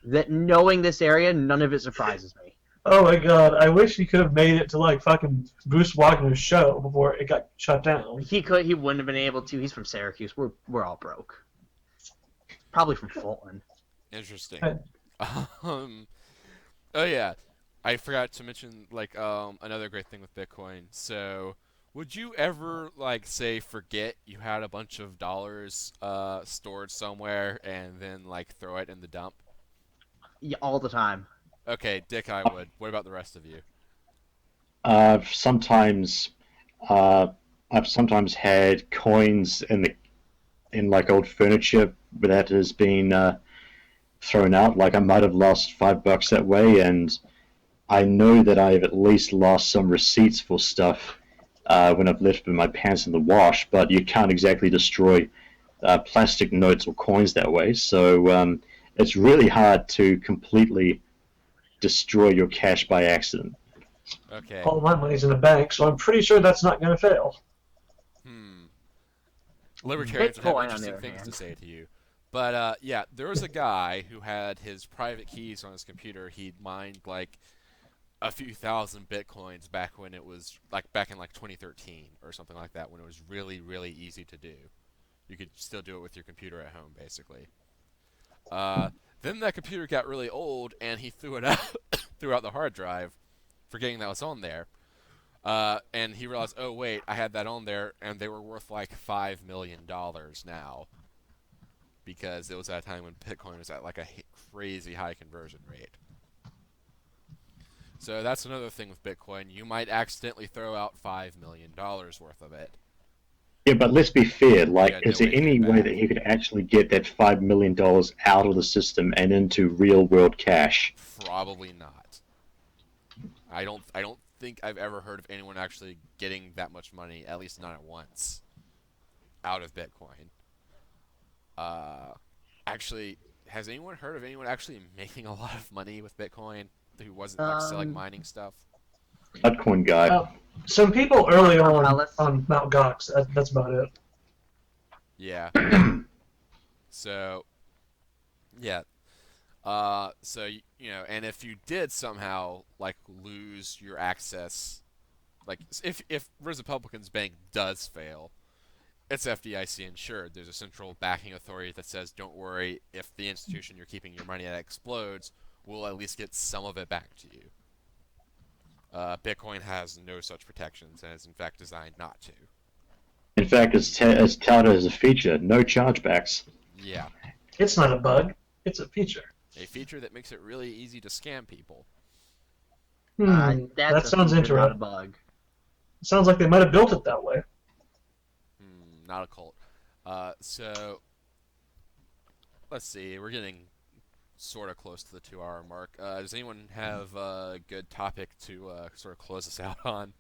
that knowing this area, none of it surprises me. Oh my god, I wish he could have made it to like fucking Bruce Wagner's show before it got shut down. He wouldn't have been able to. He's from Syracuse. We're all broke. Probably from Fulton. Interesting. Oh yeah, I forgot to mention like another great thing with Bitcoin. So, would you ever like say forget you had a bunch of dollars stored somewhere and then like throw it in the dump? Yeah, all the time. Okay, Dick, I would. What about the rest of you? Sometimes, I've sometimes had coins in like old furniture that has been thrown out. Like I might have lost $5 that way, and I know that I've at least lost some receipts for stuff when I've left my pants in the wash. But you can't exactly destroy plastic notes or coins that way. So it's really hard to completely destroy your cash by accident. Okay. All my money's in the bank, so I'm pretty sure that's not going to fail. Libertarians would have Bitcoin, on interesting the other things to hand. say to you. But yeah, there was a guy who had his private keys on his computer. He'd mined like a few thousand bitcoins back when it was like back in like 2013 or something like that, when it was really, really easy to do. You could still do it with your computer at home, basically. Then that computer got really old, and he threw it out, threw out the hard drive, forgetting that was on there. And he realized, oh wait, I had that on there, and they were worth like $5 million now, because it was at a time when Bitcoin was at like a crazy high conversion rate. So that's another thing with Bitcoin. You might accidentally throw out $5 million worth of it. Yeah, but let's be fair. Like, Yeah, is no there way to get any it way back. that he could actually get that $5 million out of the system and into real-world cash? Probably not. I don't think I've ever heard of anyone actually getting that much money, at least not at once, out of Bitcoin. Actually, has anyone heard of anyone actually making a lot of money with Bitcoin who wasn't like selling mining stuff? Bitcoin guy. Some people early Alice. on Mount Gox, that's about it. Yeah. So, yeah. So you know, and if you did somehow like lose your access, like if RZApublican's bank does fail, it's FDIC insured. There's a central backing authority that says, don't worry, if the institution you're keeping your money at explodes, we'll at least get some of it back to you. Bitcoin has no such protections and is in fact designed not to. In fact, it's touted as a feature. No chargebacks. Yeah, It's not a bug. It's a feature. a feature that makes it really easy to scam people. That's That a sounds feature, not a interesting. bug. Sounds like they might have built it that way. Not a cult. So, let's see. We're getting sort of close to the 2-hour mark. Does anyone have a good topic to sort of close us out on?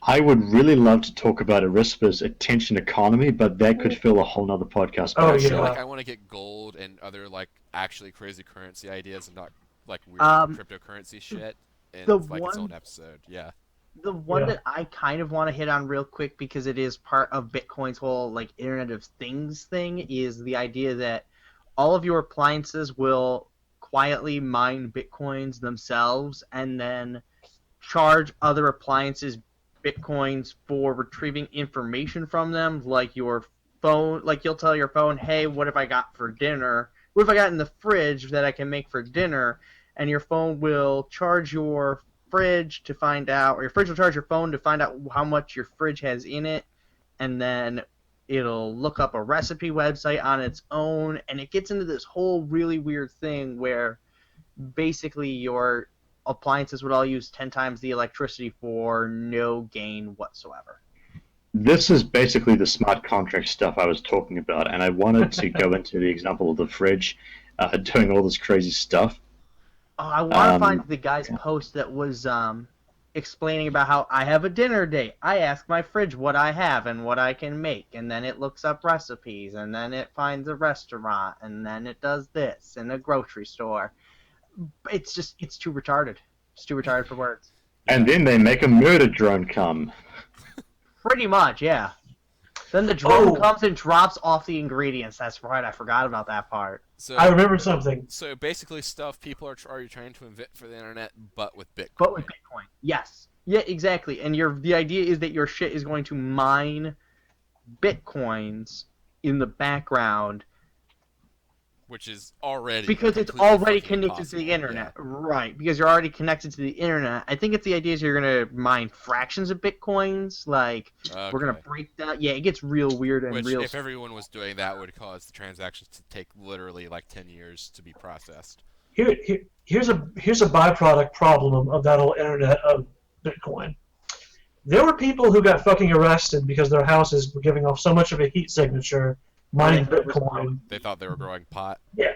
I would really love to talk about Arispa's attention economy, but that could fill a whole nother podcast. Oh, I yeah. feel like I want to get gold and other like actually crazy currency ideas and not like weird cryptocurrency shit in the like its one- own episode. Yeah. The one Yeah. that I kind of want to hit on real quick because it is part of Bitcoin's whole like Internet of Things thing is the idea that all of your appliances will quietly mine Bitcoins themselves and then charge other appliances Bitcoins for retrieving information from them, like your phone. Like you'll tell your phone, "Hey, what have I got for dinner?" what if I got in the fridge that I can make for dinner, and your phone will charge your fridge to find out, or your fridge will charge your phone to find out how much your fridge has in it, and then it'll look up a recipe website on its own, and it gets into this whole really weird thing where basically your appliances would all use 10 times the electricity for no gain whatsoever. This is basically the smart contract stuff I was talking about, and I wanted to go into the example of the fridge doing all this crazy stuff. Oh, I want to find the guy's post that was explaining about how I have a dinner date. I ask my fridge what I have and what I can make, and then it looks up recipes, and then it finds a restaurant, and then it does this in a grocery store. It's too retarded. It's too retarded for words. And then they make a murder drone come. Pretty much, yeah. Then the drone comes and drops off the ingredients. That's right, I forgot about that part. So I remember something. So basically, stuff people are trying to invent for the internet, but with Bitcoin. But with Bitcoin, yes. Yeah, exactly. And the idea is that your shit is going to mine Bitcoins in the background. Which is already because it's completely already fucking connected to the impossible, internet, right? Because you're already connected to the internet. I think it's the idea is you're gonna mine fractions of bitcoins. Like we're gonna break that. Yeah, it gets real weird and Which, real. if everyone was doing that, would cause the transactions to take literally like 10 years to be processed. Here's a byproduct problem of that whole internet of Bitcoin. There were people who got fucking arrested because their houses were giving off so much of a heat signature mining Bitcoin. They thought they were growing pot. Yeah.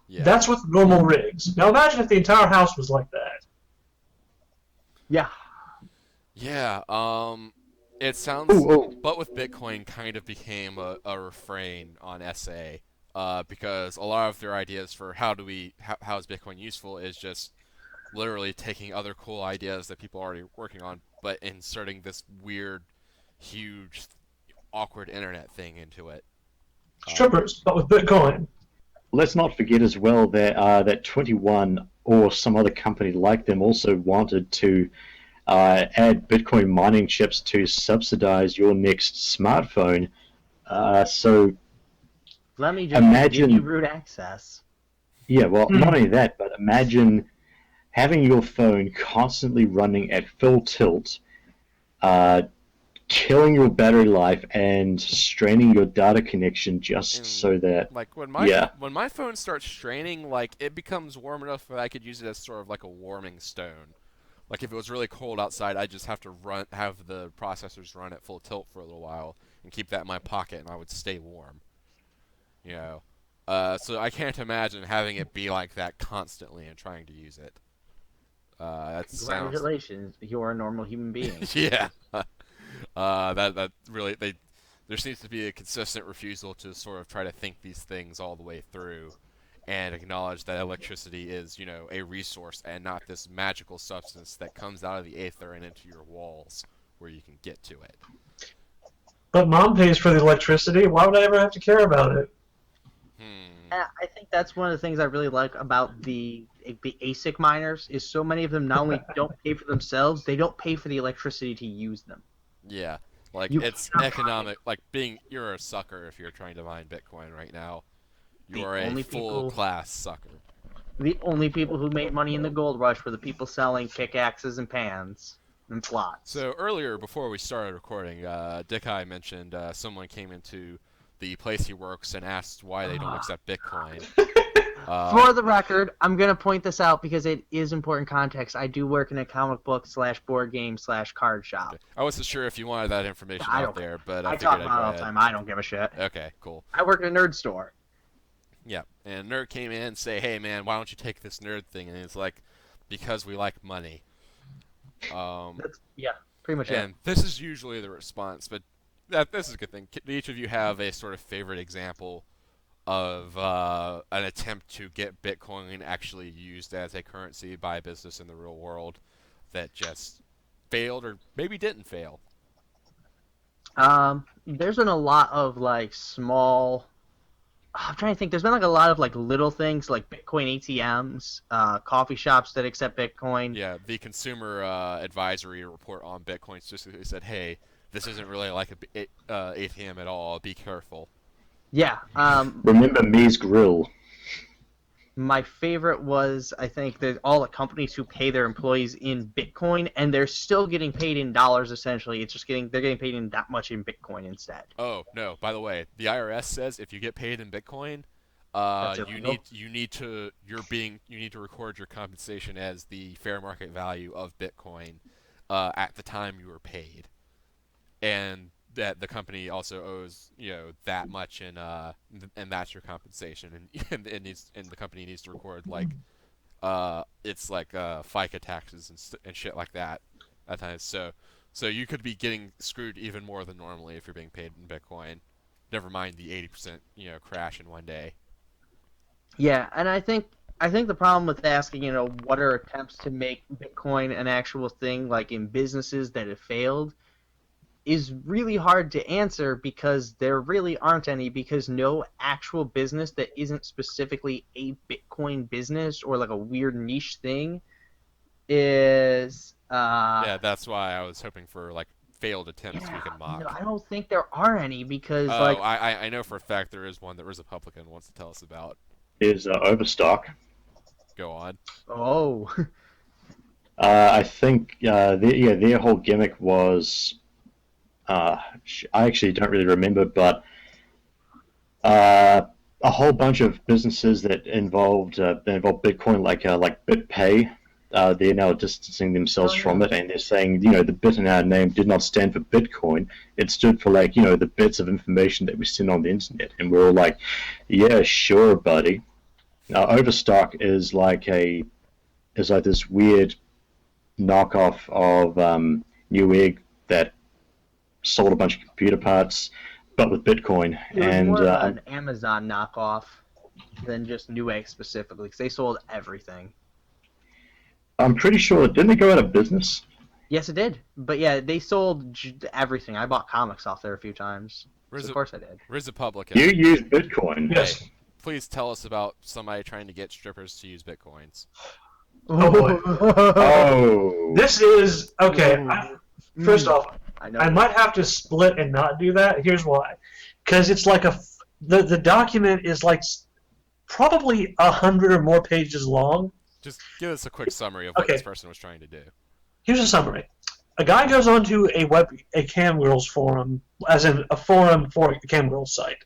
Yeah. That's with normal rigs. Now imagine if the entire house was like that. Yeah. Yeah. It sounds. But with Bitcoin, kind of became a refrain on SA. Because a lot of their ideas for how is Bitcoin useful is just literally taking other cool ideas that people are already working on, but inserting this weird, huge, awkward internet thing into it. Strippers, but with Bitcoin. Let's not forget as well that that 21 or some other company like them also wanted to add Bitcoin mining chips to subsidize your next smartphone. So let me just imagine give you root access. Yeah, well, not only that, but imagine having your phone constantly running at full tilt, killing your battery life and straining your data connection just so that like when my phone starts straining, like it becomes warm enough that I could use it as sort of like a warming stone. Like if it was really cold outside, I'd just have to have the processors run at full tilt for a little while and keep that in my pocket, and I would stay warm. You know, so I can't imagine having it be like that constantly and trying to use it. Congratulations, you're a normal human being. Yeah. That really there seems to be a consistent refusal to sort of try to think these things all the way through and acknowledge that electricity is, you know, a resource and not this magical substance that comes out of the aether and into your walls where you can get to it. But Mom pays for the electricity. Why would I ever have to care about it? I think that's one of the things I really like about the ASIC miners is so many of them not only don't pay for themselves, they don't pay for the electricity to use them. Yeah, like it's economic. Like you're a sucker if you're trying to mine Bitcoin right now. You are a full-class sucker. The only people who made money in the gold rush were the people selling pickaxes and pans and plots. So earlier, before we started recording, Dickeye mentioned someone came into the place he works and asked why they don't accept Bitcoin. For the record, I'm going to point this out because it is important context. I do work in a comic book / board game / card shop. Okay. I wasn't sure if you wanted that information out there, but I figured talk I'd about it go all the time. I don't give a shit. Okay, cool. I work in a nerd store. Yeah, and Nerd came in and say, hey man, why don't you take this nerd thing? And it's like, because we like money. Yeah, pretty much it. And this is usually the response, but this is a good thing. Do each of you have a sort of favorite example of an attempt to get Bitcoin actually used as a currency by a business in the real world that just failed or maybe didn't fail? There's been a lot of like small. I'm trying to think. There's been like a lot of like little things like Bitcoin ATMs, coffee shops that accept Bitcoin. Yeah, the Consumer Advisory Report on Bitcoin specifically said, "Hey, this isn't really like a ATM at all. Be careful." Yeah. Remember Me's Grill. My favorite was, I think, there's all the companies who pay their employees in Bitcoin, and they're still getting paid in dollars. Essentially, it's just they're getting paid in that much in Bitcoin instead. Oh no! By the way, the IRS says if you get paid in Bitcoin, That's illegal. you need to record your compensation as the fair market value of Bitcoin at the time you were paid, and that the company also owes that much and that's your compensation, and the company needs to record like it's like FICA taxes and shit like that at times. So you could be getting screwed even more than normally if you're being paid in Bitcoin. Never mind the 80% crash in one day. Yeah, and I think the problem with asking, what are attempts to make Bitcoin an actual thing, like in businesses that have failed, is really hard to answer because there really aren't any, because no actual business that isn't specifically a Bitcoin business or like a weird niche thing is Yeah, that's why I was hoping for like failed attempts we yeah, can no, mock. I don't think there are any because Oh, like I know for a fact there is one that RZApublican wants to tell us about. Is Overstock. Go on. oh I think their whole gimmick was I actually don't really remember, but uh, a whole bunch of businesses that involved Bitcoin, like BitPay. They're now distancing themselves oh from yeah. it, and they're saying, the bit in our name did not stand for Bitcoin. It stood for the bits of information that we send on the internet, and we're all like, yeah, sure, buddy. Overstock is like this weird knockoff of Newegg that sold a bunch of computer parts, but with Bitcoin. It was And more of an Amazon knockoff than just Newegg specifically, because they sold everything. I'm pretty sure, didn't they go out of business? Yes, it did. But yeah, they sold everything. I bought comics off there a few times. So of course I did. You RZApublican. use Bitcoin. Hey, Yes. please tell us about somebody trying to get strippers to use bitcoins. Oh boy. Oh. This is okay. First Mm. off, I know. I might have to split and not do that. Here's why: because it's like the document is like probably 100 or more pages long. Just give us a quick summary of what Okay. this person was trying to do. Here's a summary. A guy goes onto a camgirls forum, as in a forum for a camgirls site,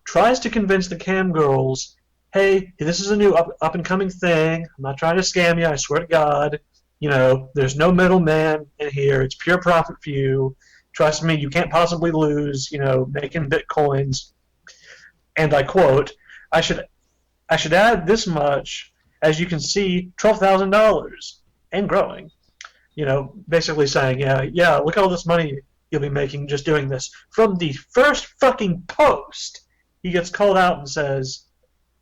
tries to convince the camgirls, hey, this is a new up and coming thing. I'm not trying to scam you. I swear to God. There's no middleman in here. It's pure profit for you. Trust me, you can't possibly lose. Making bitcoins. And I quote, I should add this much. As you can see, $12,000 and growing. Basically saying, yeah, look at all this money you'll be making just doing this. From the first fucking post, he gets called out and says,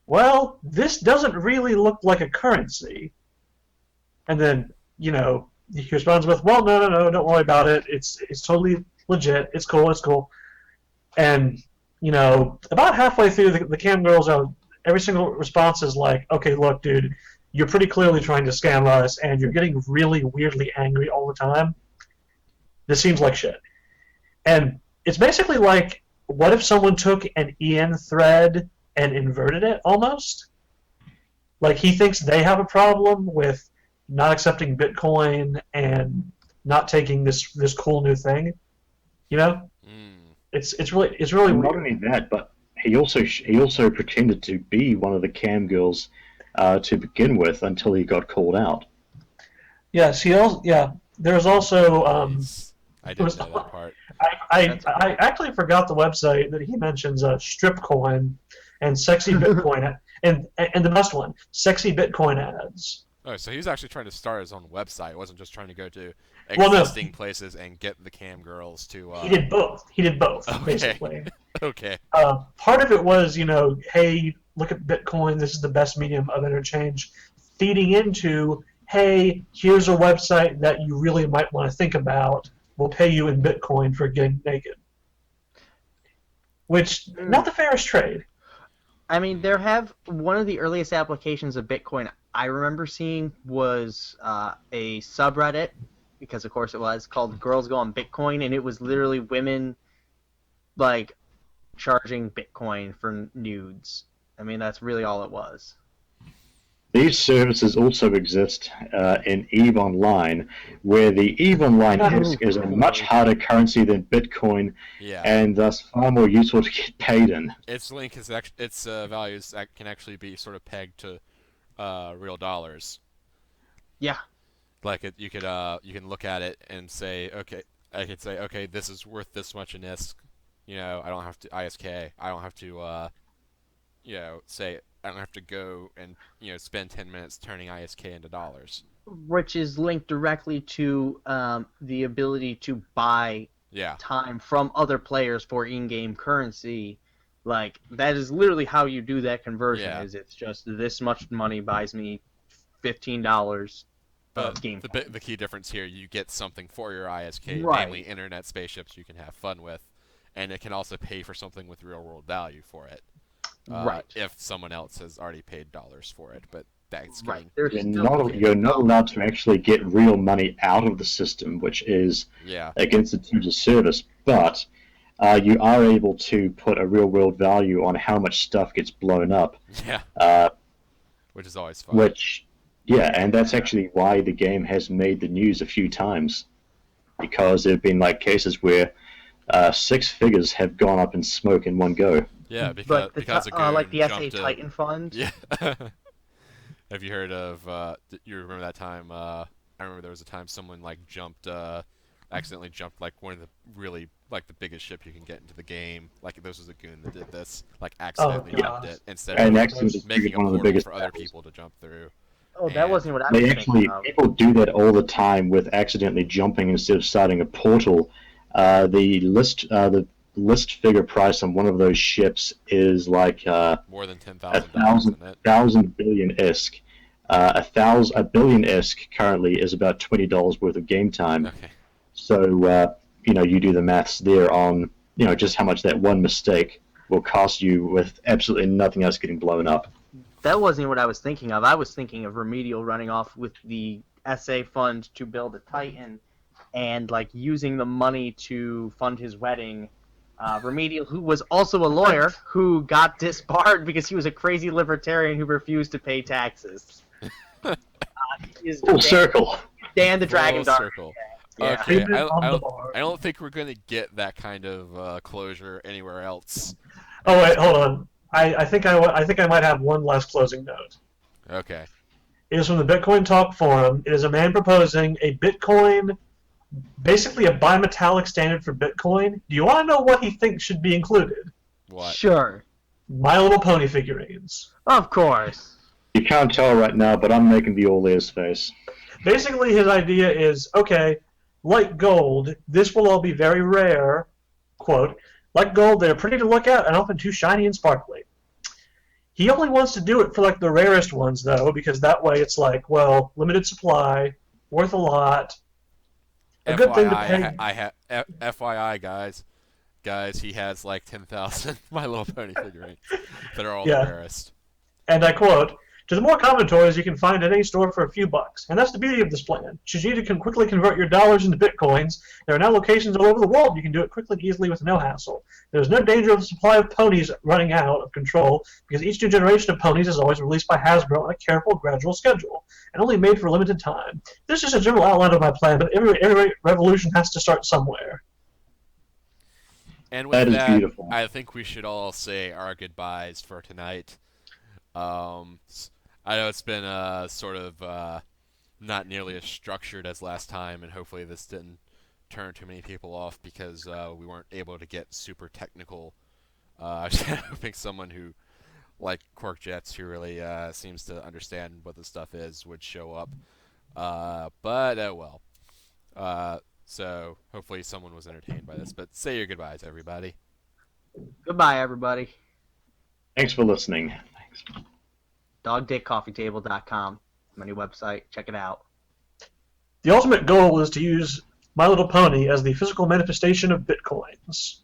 well, this doesn't really look like a currency. And then, he responds with, well, no, don't worry about it. It's totally legit. It's cool. And, about halfway through, the cam girls every single response is like, okay, look, dude, you're pretty clearly trying to scam us, and you're getting really weirdly angry all the time. This seems like shit. And it's basically like, what if someone took an EN thread and inverted it almost? Like, he thinks they have a problem with not accepting Bitcoin and not taking this cool new thing. It's really Not weird. only that, but he also pretended to be one of the cam girls to begin with until he got called out. Yes, There's also Nice. I didn't know that part. I actually forgot the website that he mentions, Stripcoin and Sexy Bitcoin and the best one, Sexy Bitcoin ads. Oh, so he was actually trying to start his own website. He wasn't just trying to go to Well, no. existing places and get the cam girls to. He did both. Okay. Basically. Okay. Part of it was, hey, look at Bitcoin. This is the best medium of interchange. Feeding into, hey, here's a website that you really might want to think about. We'll pay you in Bitcoin for getting naked. Which, not the fairest trade. I mean, one of the earliest applications of Bitcoin I remember seeing was a subreddit, because of course it was, called Girls Go on Bitcoin, and it was literally women, like, charging Bitcoin for nudes. I mean, that's really all it was. These services also exist in EVE Online, where the EVE Online ISK is a much harder currency than Bitcoin, Yeah. and thus far more useful to get paid in. Its link is its values can actually be sort of pegged to real dollars. Yeah. Like you can look at it and say, okay, I could say, okay, this is worth this much in ISK. You know, I don't have to ISK. I don't have to say I don't have to go and spend 10 minutes turning ISK into dollars. Which is linked directly to the ability to buy time from other players for in-game currency. Like, that is literally how you do that conversion. Yeah. Is it's just this much money buys me $15 But game. the key difference here, you get something for your ISK, Right. namely internet spaceships you can have fun with, and it can also pay for something with real-world value for it. Right. If someone else has already paid dollars for it, but that's Right. getting... You're not allowed to actually get real money out of the system, which is Yeah. against the terms of service, but you are able to put a real-world value on how much stuff gets blown up. Yeah. Which is always fun. And that's actually why the game has made the news a few times, because there have been like cases where 6 figures have gone up in smoke in one go. Yeah, because a goon like the jumped SA Titan Fund. Yeah. Have you heard of? You remember that time? I remember there was a time someone like accidentally jumped like one of the really like the biggest ship you can get into the game. Like this was a goon that did this. Like accidentally jumped it instead of making a one of the portal biggest for other battles. people to jump through. Oh, that wasn't what I was They thinking actually of. people do that all the time with accidentally jumping instead of starting a portal. The list figure price on one of those ships is like More than $1,000 isn't it? billion ISK. A billion ISK currently is about $20 worth of game time. Okay. So you do the maths there on just how much that one mistake will cost you with absolutely nothing else getting blown up. That wasn't what I was thinking of. I was thinking of Remedial running off with the SA fund to build a Titan and like using the money to fund his wedding. Remedial, who was also a lawyer, who got disbarred because he was a crazy libertarian who refused to pay taxes. Full circle. Dan the Dragon Full Dart. circle. Yeah. Okay, On the I bar. don't think we're gonna get that kind of closure anywhere else. Oh wait, hold on. I think I might have one last closing note. Okay. It is from the Bitcoin Talk forum. It is a man proposing a Bitcoin, basically a bimetallic standard for Bitcoin. Do you want to know what he thinks should be included? What? Sure. My Little Pony figurines. Of course. You can't tell right now, but I'm making the all ears face. Basically, his idea is, okay, like gold, this will all be very rare, quote, like gold, they're pretty to look at and often too shiny and sparkly. He only wants to do it for like the rarest ones, though, because that way it's like, well, limited supply, worth a lot, a good thing to pay. FYI, guys, he has like 10,000 My Little Pony figurines that are all Yeah. the rarest. And I quote, to the more common toys you can find at any store for a few bucks. And that's the beauty of this plan. Should you need to quickly convert your dollars into bitcoins, there are now locations all over the world you can do it quickly and easily with no hassle. There's no danger of the supply of ponies running out of control because each new generation of ponies is always released by Hasbro on a careful, gradual schedule and only made for a limited time. This is a general outline of my plan, but every revolution has to start somewhere. And with That is that, beautiful. I think we should all say our goodbyes for tonight. I know it's been sort of not nearly as structured as last time, and hopefully this didn't turn too many people off because we weren't able to get super technical. I was hoping someone who, like Quark Jets, who really seems to understand what this stuff is, would show up. But well. So hopefully someone was entertained by this. But say your goodbyes, everybody. Goodbye, everybody. Thanks for listening. Thanks. DogDickCoffeeTable.com. My new website. Check it out. The ultimate goal is to use My Little Pony as the physical manifestation of bitcoins.